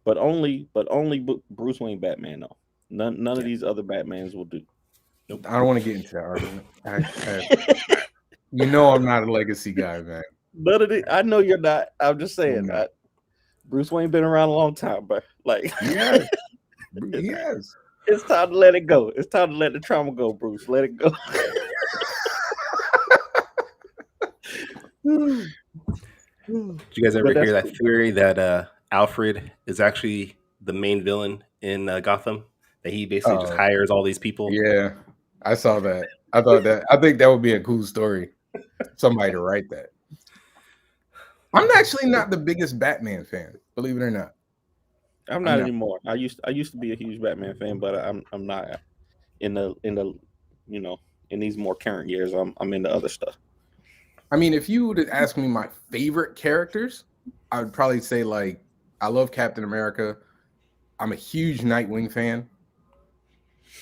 but only Bruce Wayne Batman though. None of these other Batmans will do. Nope. I don't want to get into that argument. I'm not a legacy guy, man. None of I know you're not. I'm just saying that Bruce Wayne been around a long time, but like he has. It's time to let it go. It's time to let the trauma go, Bruce. Let it go. Did you guys ever hear that theory that Alfred is actually the main villain in Gotham? That he basically just hires all these people? Yeah, I saw that. I think that would be a cool story. Somebody to write that. I'm actually not the biggest Batman fan, believe it or not. I'm not anymore. I used to be a huge Batman fan, but I'm not in the in these more current years. I'm into other stuff. I mean, if you would ask me my favorite characters, I would probably say like I love Captain America. I'm a huge Nightwing fan.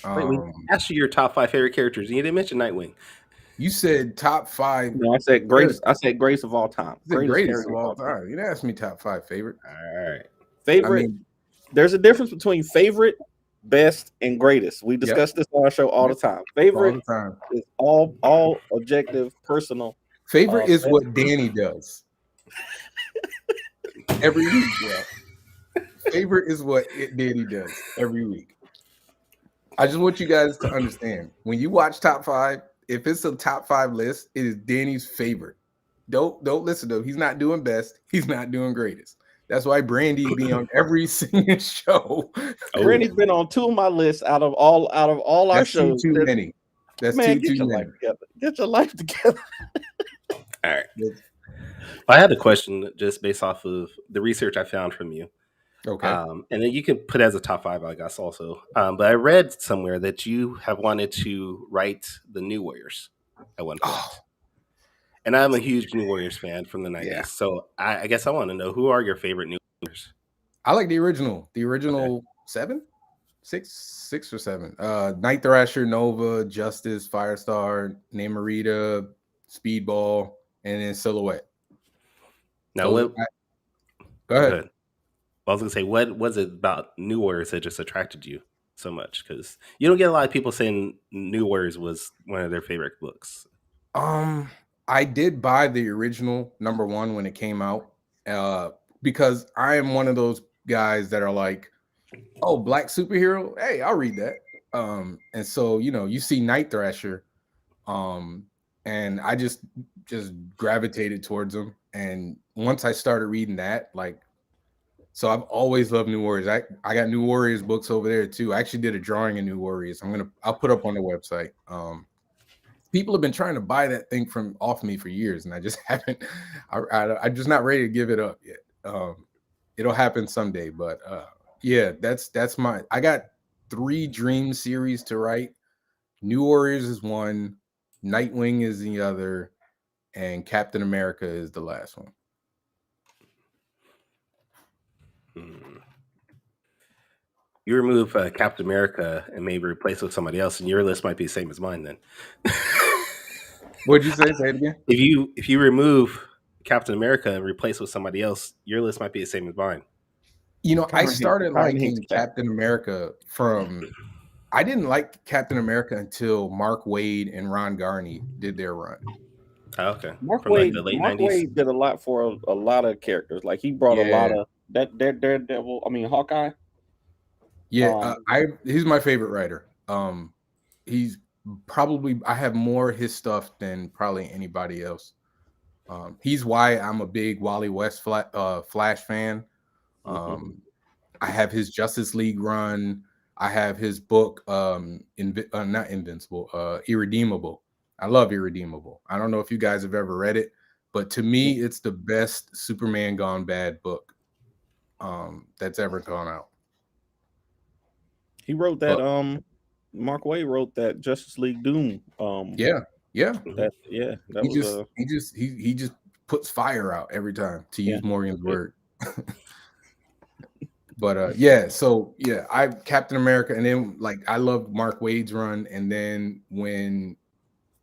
Wait, we asked you your top 5 favorite characters, and you didn't mention Nightwing. You said top 5. No, I said greatest. I said greatest of all time. Greatest of all time. You didn't ask me top 5 favorite. All right, favorite. I mean, there's a difference between favorite, best, and greatest. We discuss this on our show all the time. Favorite is all objective, personal. Favorite is what Danny does every week. Yeah. Favorite is what Danny does every week. I just want you guys to understand when you watch top 5, if it's a top 5 list, it is Danny's favorite. Don't listen to him. He's not doing best. He's not doing greatest. That's why Brady be on every single show. Brandy's been on 2 of my lists out of all our shows. Too many. That's man, too your many. Life together. Get your life together. All right. I had a question just based off of the research I found from you. Okay. And then you can put it as a top 5, I guess, also. But I read somewhere that you have wanted to write the New Warriors at one point. And I'm a huge New Warriors fan from the 90s. Yeah. So I guess I want to know, who are your favorite New Warriors? I like the original. The original 7? 6 or 7. Night Thrasher, Nova, Justice, Firestar, Namorita, Speedball, and then Silhouette. Now, go ahead. I was going to say, what was it about New Warriors that just attracted you so much? Because you don't get a lot of people saying New Warriors was one of their favorite books. I did buy the original #1 when it came out because I am one of those guys that are like, oh, black superhero, hey, I'll read that. And so, you see Night Thrasher, and I just gravitated towards him. And once I started reading that, so I've always loved New Warriors. I got New Warriors books over there too. I actually did a drawing of New Warriors. I'll put up on the website. People have been trying to buy that thing off me for years, and I just haven't. I'm just not ready to give it up yet. It'll happen someday, but yeah, that's my. I got 3 Dream series to write. New Warriors is one, Nightwing is the other, and Captain America is the last one. You remove Captain America and maybe replace it with somebody else, and your list might be the same as mine then. What'd you say? Say it again. If you remove Captain America and replace it with somebody else, your list might be the same as mine. I started liking Captain America I didn't like Captain America until Mark Waid and Ron Garney did their run. Oh, okay. Mark Waid did a lot for a lot of characters. Like he brought a lot of that Daredevil. I mean Hawkeye. Yeah, he's my favorite writer. He's probably I have more his stuff than probably anybody else. He's why I'm a big Wally West Flash fan. I have his Justice League run. I have his book, not Invincible, Irredeemable. I love Irredeemable. I don't know if you guys have ever read it, but to me, it's the best Superman Gone Bad book that's ever gone out. He wrote that. Mark Waid wrote that Justice League Doom. Yeah. That he just puts fire out every time, to use Morgan's word. But I Captain America, and then like I loved Mark Waid's run, and then when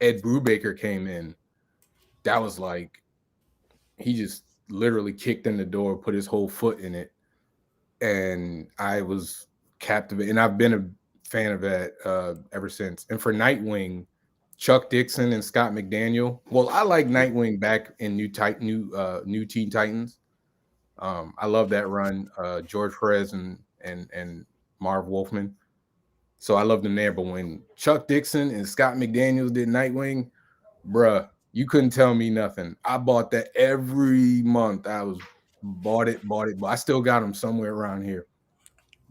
Ed Brubaker came in, that was like he just literally kicked in the door, put his whole foot in it, and I was captivated. And I've been a fan of that ever since. And for Nightwing, Chuck Dixon and Scott McDaniel. Well, I like Nightwing back in New Teen Titans. I love that run, George Perez and Marv Wolfman. So I love them there. But when Chuck Dixon and Scott McDaniels did Nightwing, bruh, you couldn't tell me nothing. I bought that every month. I bought it. I still got them somewhere around here.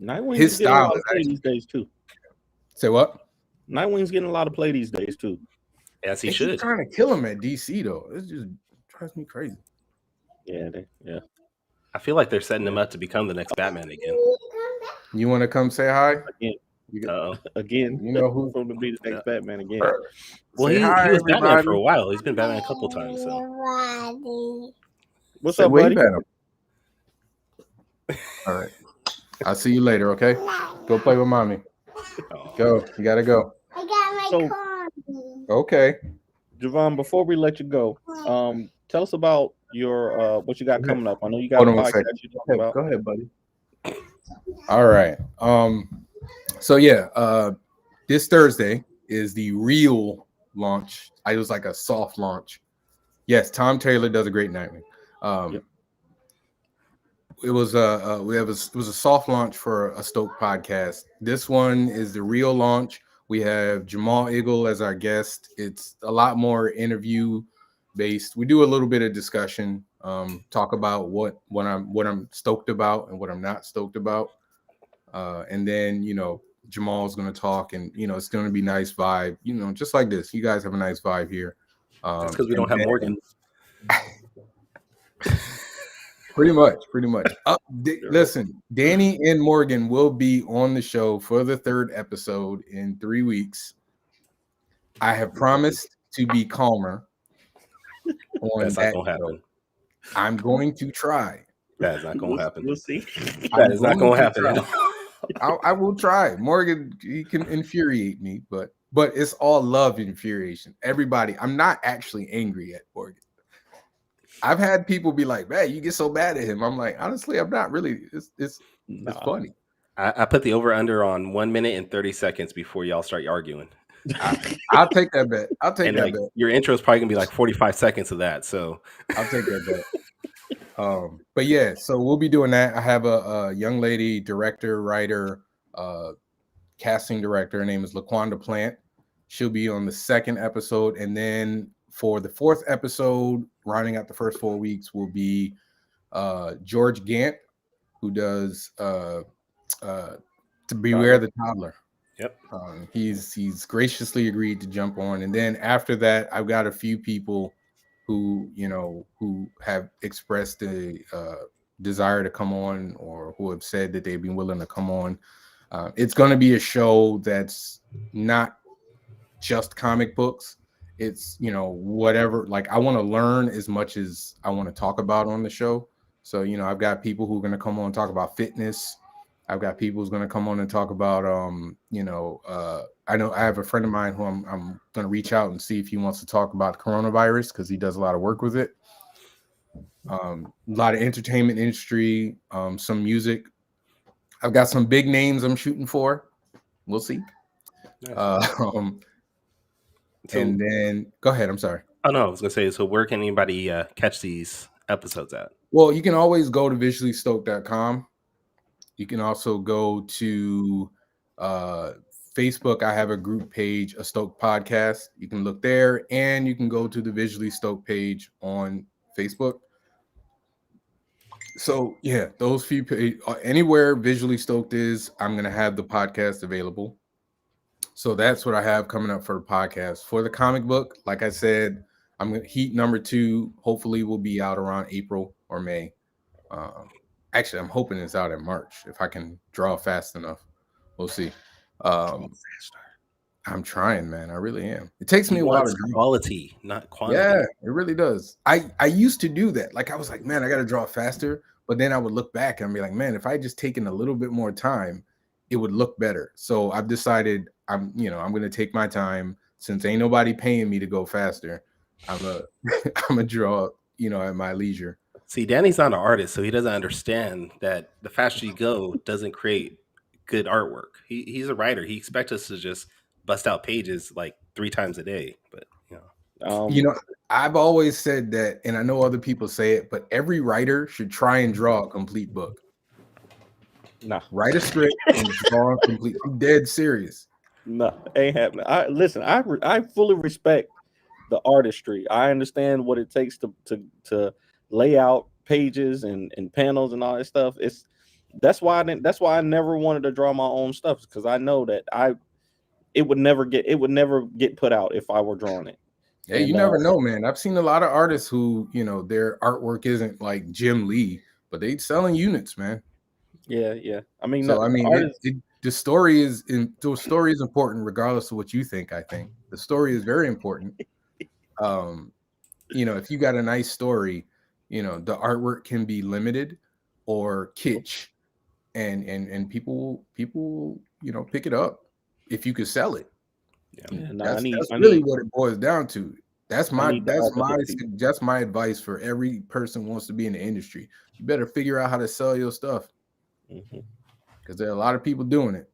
Nightwing's His getting a lot style of play these days too. Say what? Nightwing's getting a lot of play these days too. Yes, he They should. keep trying to kill him at DC though. It just drives me crazy. Yeah. I feel like they're setting him up to become the next Batman again. You want to come say hi again? You know who's going to be the next Batman again? Well, he was Batman for a while. He's been Batman a couple times. So. What's up, buddy? All right. I'll see you later, okay? Go play with mommy. Go. You got to go. I got my coffee. Okay. Javon, before we let you go, tell us about your what you got coming up. I know you got a podcast you talking about. Go ahead, buddy. All right. So yeah, this Thursday is the real launch. It was like a soft launch. Yes, Tom Taylor does a great Nightwing. It was a soft launch for a Stoked podcast. This one is the real launch. We have Jamal Eagle as our guest. It's a lot more interview based. We do a little bit of discussion, talk about what I'm stoked about and what I'm not stoked about. And then, Jamal's going to talk, and, it's going to be nice vibe, just like this. You guys have a nice vibe here. That's because we don't have Morgan. Pretty much. Listen, Danny and Morgan will be on the show for the 3rd episode in 3 weeks. I have promised to be calmer on That's not going to happen. I'm going to try. That is not going to happen. We'll see. That is not going to happen. I will try. Morgan, he can infuriate me, but it's all love infuriation. Everybody, I'm not actually angry at Morgan. I've had people be like, "Man, you get so mad at him." I'm like, honestly, I'm not really. It's funny. I put the over under on 1 minute and 30 seconds before y'all start arguing. I'll take that bet. Bet. Your intro is probably gonna be like 45 seconds of that. So I'll take that bet. But yeah, so we'll be doing that. I have a young lady, director, writer, casting director. Her name is LaQuanda Plant. She'll be on the 2nd episode, and then for the 4th episode, rounding out the first 4 weeks, will be George Gant, who does To Beware the Toddler. Yep. He's graciously agreed to jump on, and then after that, I've got a few people who have expressed a desire to come on, or who have said that they'd be willing to come on. It's going to be a show that's not just comic books. It's whatever. Like, I want to learn as much as I want to talk about on the show. So I've got people who are going to come on and talk about fitness. I've got people who's going to come on and talk about I know I have a friend of mine who I'm going to reach out and see if he wants to talk about coronavirus, because he does a lot of work with it. A lot of entertainment industry, some music. I've got some big names I'm shooting for. We'll see. Nice. And then go ahead. I'm sorry. Oh no, I was gonna say. So where can anybody catch these episodes at? Well, you can always go to visuallystoked.com. You can also go to Facebook. I have a group page, a Stoked podcast. You can look there, and you can go to the Visually Stoked page on Facebook. So yeah, those few anywhere Visually Stoked is, I'm gonna have the podcast available. So that's what I have coming up for the podcast. For the comic book, like I said, I'm gonna Heat number 2. Hopefully, will be out around April or May. Actually, I'm hoping it's out in March if I can draw fast enough. We'll see. I'm trying, man. I really am. It takes me a while to draw. Quality, not quantity. Yeah, it really does. I used to do that. Like I was like, man, I got to draw faster. But then I would look back and be like, man, if I just taken a little bit more time, it would look better. So I've decided I'm going to take my time since ain't nobody paying me to go faster. I'm a draw, at my leisure. See, Danny's not an artist, so he doesn't understand that the faster you go doesn't create good artwork. He's a writer. He expects us to just bust out pages like 3 times a day. But I've always said that, and I know other people say it, but every writer should try and draw a complete book. No, write a script and draw a complete. I'm dead serious. No, ain't happening. I fully respect the artistry. I understand what it takes to lay out pages and panels and all that stuff. That's why I never wanted to draw my own stuff, because I know that it would never get put out if I were drawing it. Yeah, you never know, man. I've seen a lot of artists who, their artwork isn't like Jim Lee, but they selling units, man. Yeah. I mean, the story is important regardless of what you think. I think the story is very important. If you got a nice story, the artwork can be limited or kitsch, and people pick it up if you could sell it. Yeah, that's really what it boils down to. That's my advice for every person who wants to be in the industry. You better figure out how to sell your stuff, because there are a lot of people doing it.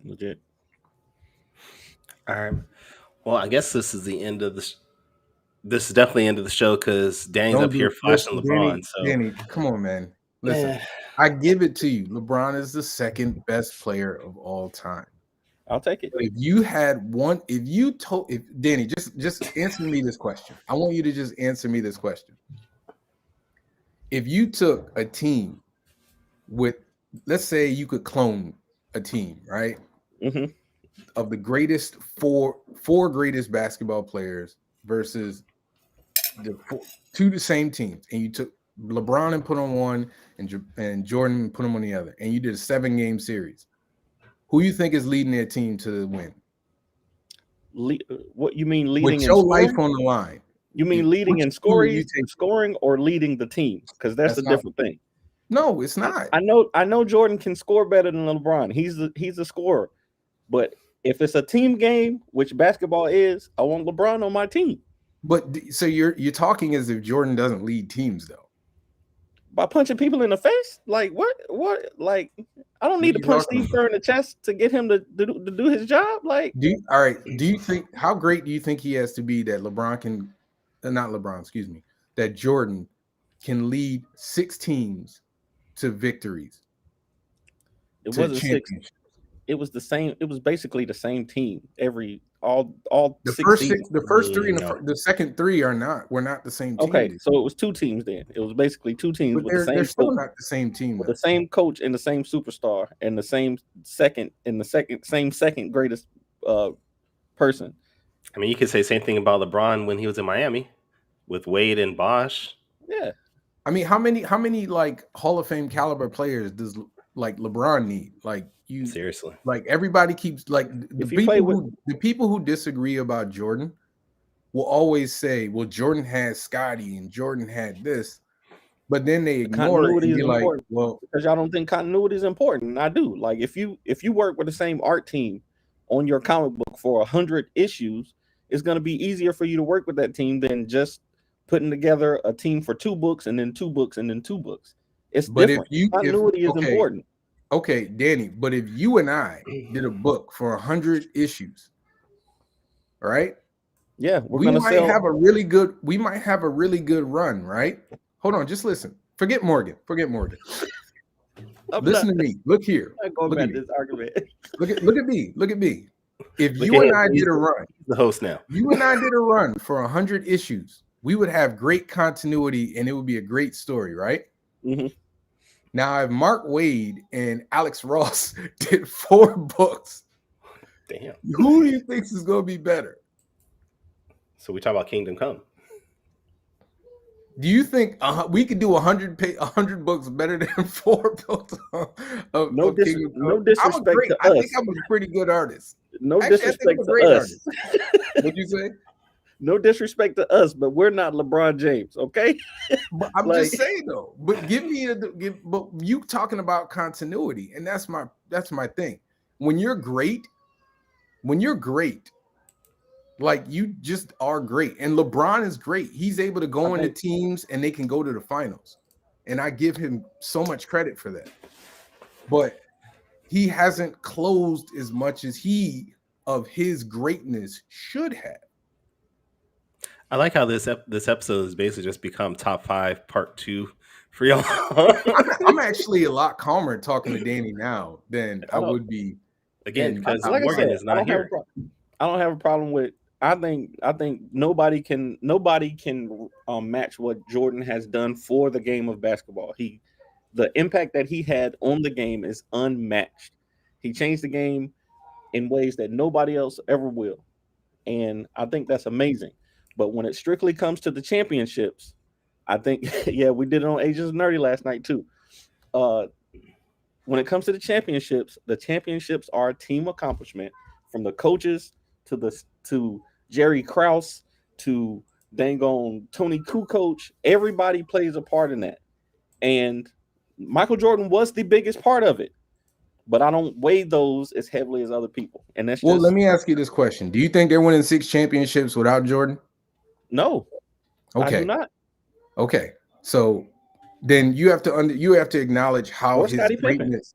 Legit. All right. Well, I guess this is the end of this. This is definitely the end of the show because Danny's up here flashing LeBron. Danny, come on, man. Listen, I give it to you. LeBron is the second best player of all time. I'll take it. If you had one, if Danny, just answer me this question. I want you to just answer me this question. If you took a team with, let's say you could clone a team, right? Of the greatest four greatest basketball players versus the same teams, and you took LeBron and put on one and Jordan and put them on the other, and you did a 7-game series. Who you think is leading their team to win? What you mean leading? With your life on the line. You mean leading in scoring or leading the team? Because that's a different thing. No, it's not. I know Jordan can score better than LeBron. He's a scorer. But if it's a team game, which basketball is, I want LeBron on my team. But so you're talking as if Jordan doesn't lead teams, though. By punching people in the face? Like what? Like I don't need to punch Steve Kerr in the chest to get him to do his job. Like, do you think how great do you think he has to be that that Jordan can lead 6 teams to victories? It wasn't 6. It was the same. It was basically the same team all the 6 first 6, the first 3 and the second 3 were not the same team. Okay, so it was 2 teams then. It was basically 2 teams but with the same they're still not the same team. With the same coach and the same superstar and the same second greatest person. I mean, you could say the same thing about LeBron when he was in Miami with Wade and Bosh. Yeah. I mean, how many like Hall of Fame caliber players does like LeBron need? Like you seriously, like everybody keeps like the people who disagree about Jordan will always say, well, Jordan had Scotty and Jordan had this, but then they ignore it and be like, well, because y'all don't think continuity is important. I do. Like if you work with the same art team on your comic book for 100 issues, it's going to be easier for you to work with that team than just putting together a team for 2 books and then 2 books and then 2 books. It's different. Continuity is important. Okay, Danny, but if you and I did a book for 100 issues, right? Yeah, we might have a really good run, right? Hold on, just listen. Forget Morgan. Listen to me. Look here. I'm not going back to this argument. Look at me. Look at me. If Look you at and him. I He's did a run, the host now. you and I did a run for 100 issues, we would have great continuity and it would be a great story, right? Mm-hmm. Now, if Mark Waid and Alex Ross did 4 books, Damn. who do you think is going to be better? So we talk about Kingdom Come. Do you think we could do 100 books better than 4 books of No disrespect to I us. think I'm a pretty good artist. No Actually, disrespect to us. What'd you say? No disrespect to us, but we're not LeBron James, okay? But I'm just saying though. But but you talking about continuity, and that's my thing. When you're great, like you just are great, and LeBron is great. He's able to go into teams and they can go to the finals, and I give him so much credit for that. But he hasn't closed as much as his greatness should have. I like how this episode has basically just become top 5 part 2 for y'all. I'm actually a lot calmer talking to Danny now than I would be. Again, because like Morgan is not here. I don't have a problem with. I think nobody can match what Jordan has done for the game of basketball. The impact that he had on the game is unmatched. He changed the game in ways that nobody else ever will, and I think that's amazing. But when it strictly comes to the championships, I think we did it on Agents of Nerdy last night too. When it comes to the championships are a team accomplishment, from the coaches to Jerry Krause to dang on Tony Kukoc. Everybody plays a part in that, and Michael Jordan was the biggest part of it. But I don't weigh those as heavily as other people, and that's well. Let me ask you this question: do you think they're winning 6 championships without Jordan? No. Okay. I do not. Okay. So then you have to acknowledge how his greatness.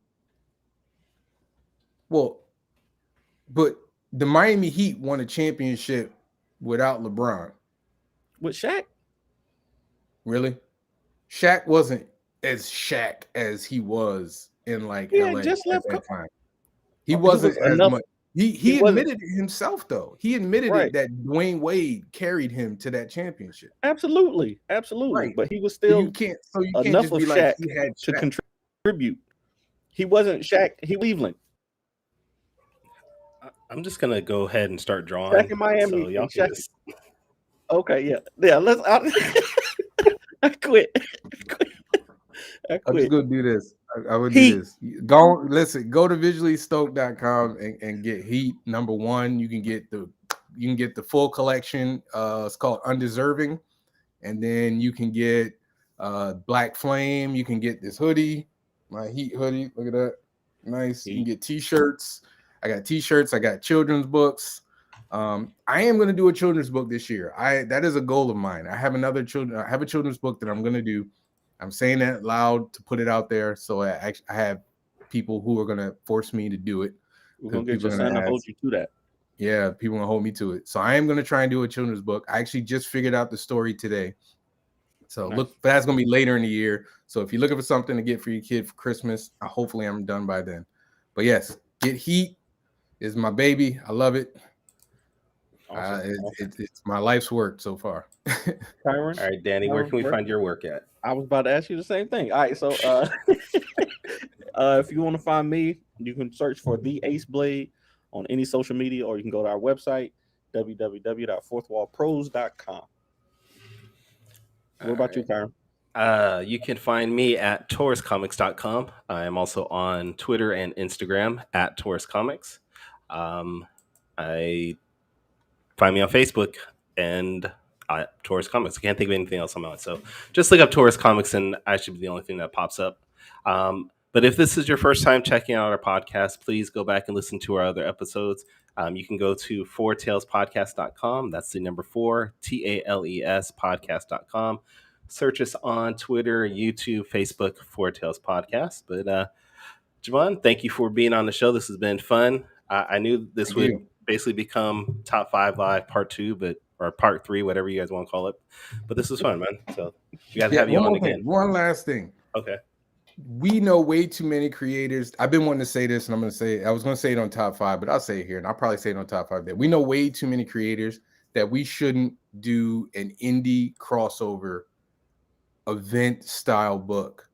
Well, but the Miami Heat won a championship without LeBron. With Shaq? Really? Shaq wasn't as Shaq as he was in LA just at that time. He wasn't as much. He admitted it himself, though. He admitted it that Dwayne Wade carried him to that championship. Absolutely. Right. But he was still enough of Shaq to contribute. He wasn't Shaq. He Cleveland. I'm just gonna go ahead and start drawing. Shaq in Miami. So y'all Shaq. Okay, yeah. I quit. I'm just gonna do this. I would do this. Go to visuallystoked.com and get Heat #1. You can get the full collection. It's called Undeserving, and then you can get Black Flame. You can get this hoodie, my Heat hoodie. Look at that, nice. You can get t-shirts. I got t-shirts. I got children's books. I am going to do a children's book this year. That is a goal of mine. I have a children's book that I'm going to do. I'm saying that loud to put it out there, so I have people who are going to force me to do it. We're going to get your son to hold you to that. Yeah, people going to hold me to it. So I am going to try and do a children's book. I actually just figured out the story today. So nice. But that's going to be later in the year. So if you're looking for something to get for your kid for Christmas, hopefully I'm done by then. But yes, get Heat is my baby. I love it. Awesome. It's my life's work so far. Kyron? All right, Danny, where can we find your work at? I was about to ask you the same thing. All right, so if you want to find me, you can search for The Ace Blade on any social media, or you can go to our website, www.fourthwallpros.com. What about you, Kyron? You can find me at tauruscomics.com. I am also on Twitter and Instagram at tauruscomics. I find me on Facebook and Taurus Comics. I can't think of anything else I'm on. So just look up Taurus Comics and I should be the only thing that pops up. But if this is your first time checking out our podcast, please go back and listen to our other episodes. You can go to fourtalespodcast.com. That's the number 4, TALES podcast.com. Search us on Twitter, YouTube, Facebook, Four Tales Podcast. But Javon, thank you for being on the show. This has been fun. I knew this would basically become top 5 live part 2, but or part 3, whatever you guys want to call it. But this was fun, man. So we got to have you on again. One last thing. Okay. We know way too many creators. I've been wanting to say this, and I'm going to say it. I was going to say it on top 5, but I'll say it here, and I'll probably say it on top 5 there. We know way too many creators that we shouldn't do an indie crossover event style book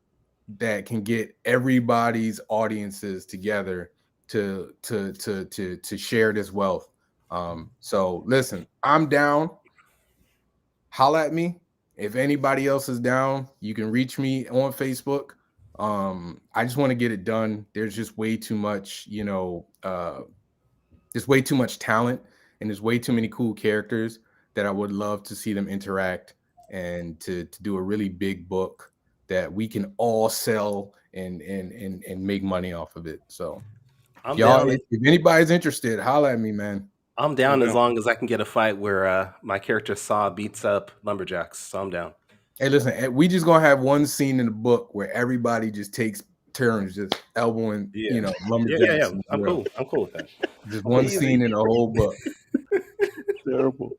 that can get everybody's audiences together to share this wealth. So listen, I'm down. Holla at me. If anybody else is down, you can reach me on Facebook. I just want to get it done. There's just way too much, there's way too much talent, and there's way too many cool characters that I would love to see them interact and to do a really big book that we can all sell and make money off of it. So if anybody's interested, holla at me, man. I'm down as long as I can get a fight where my character Saw beats up lumberjacks. So I'm down. Hey, listen, we just gonna have one scene in the book where everybody just takes turns just elbowing, lumberjacks. Yeah. I'm cool with that. Just one scene in the whole book. Terrible.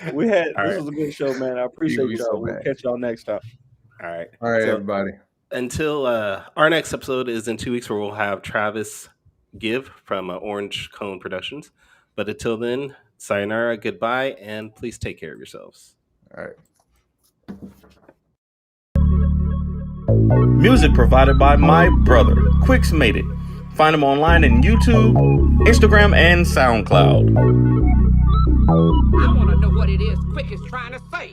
This was a good show, man. I appreciate y'all. So we'll catch y'all next time. All right, so, everybody. Until our next episode is in 2 weeks, where we'll have Travis Give from Orange Cone Productions. But until then, sayonara, goodbye, and please take care of yourselves. All right. Music provided by my brother, Quix Made It. Find him online in YouTube, Instagram, and SoundCloud. I want to know what it is Quick is trying to say.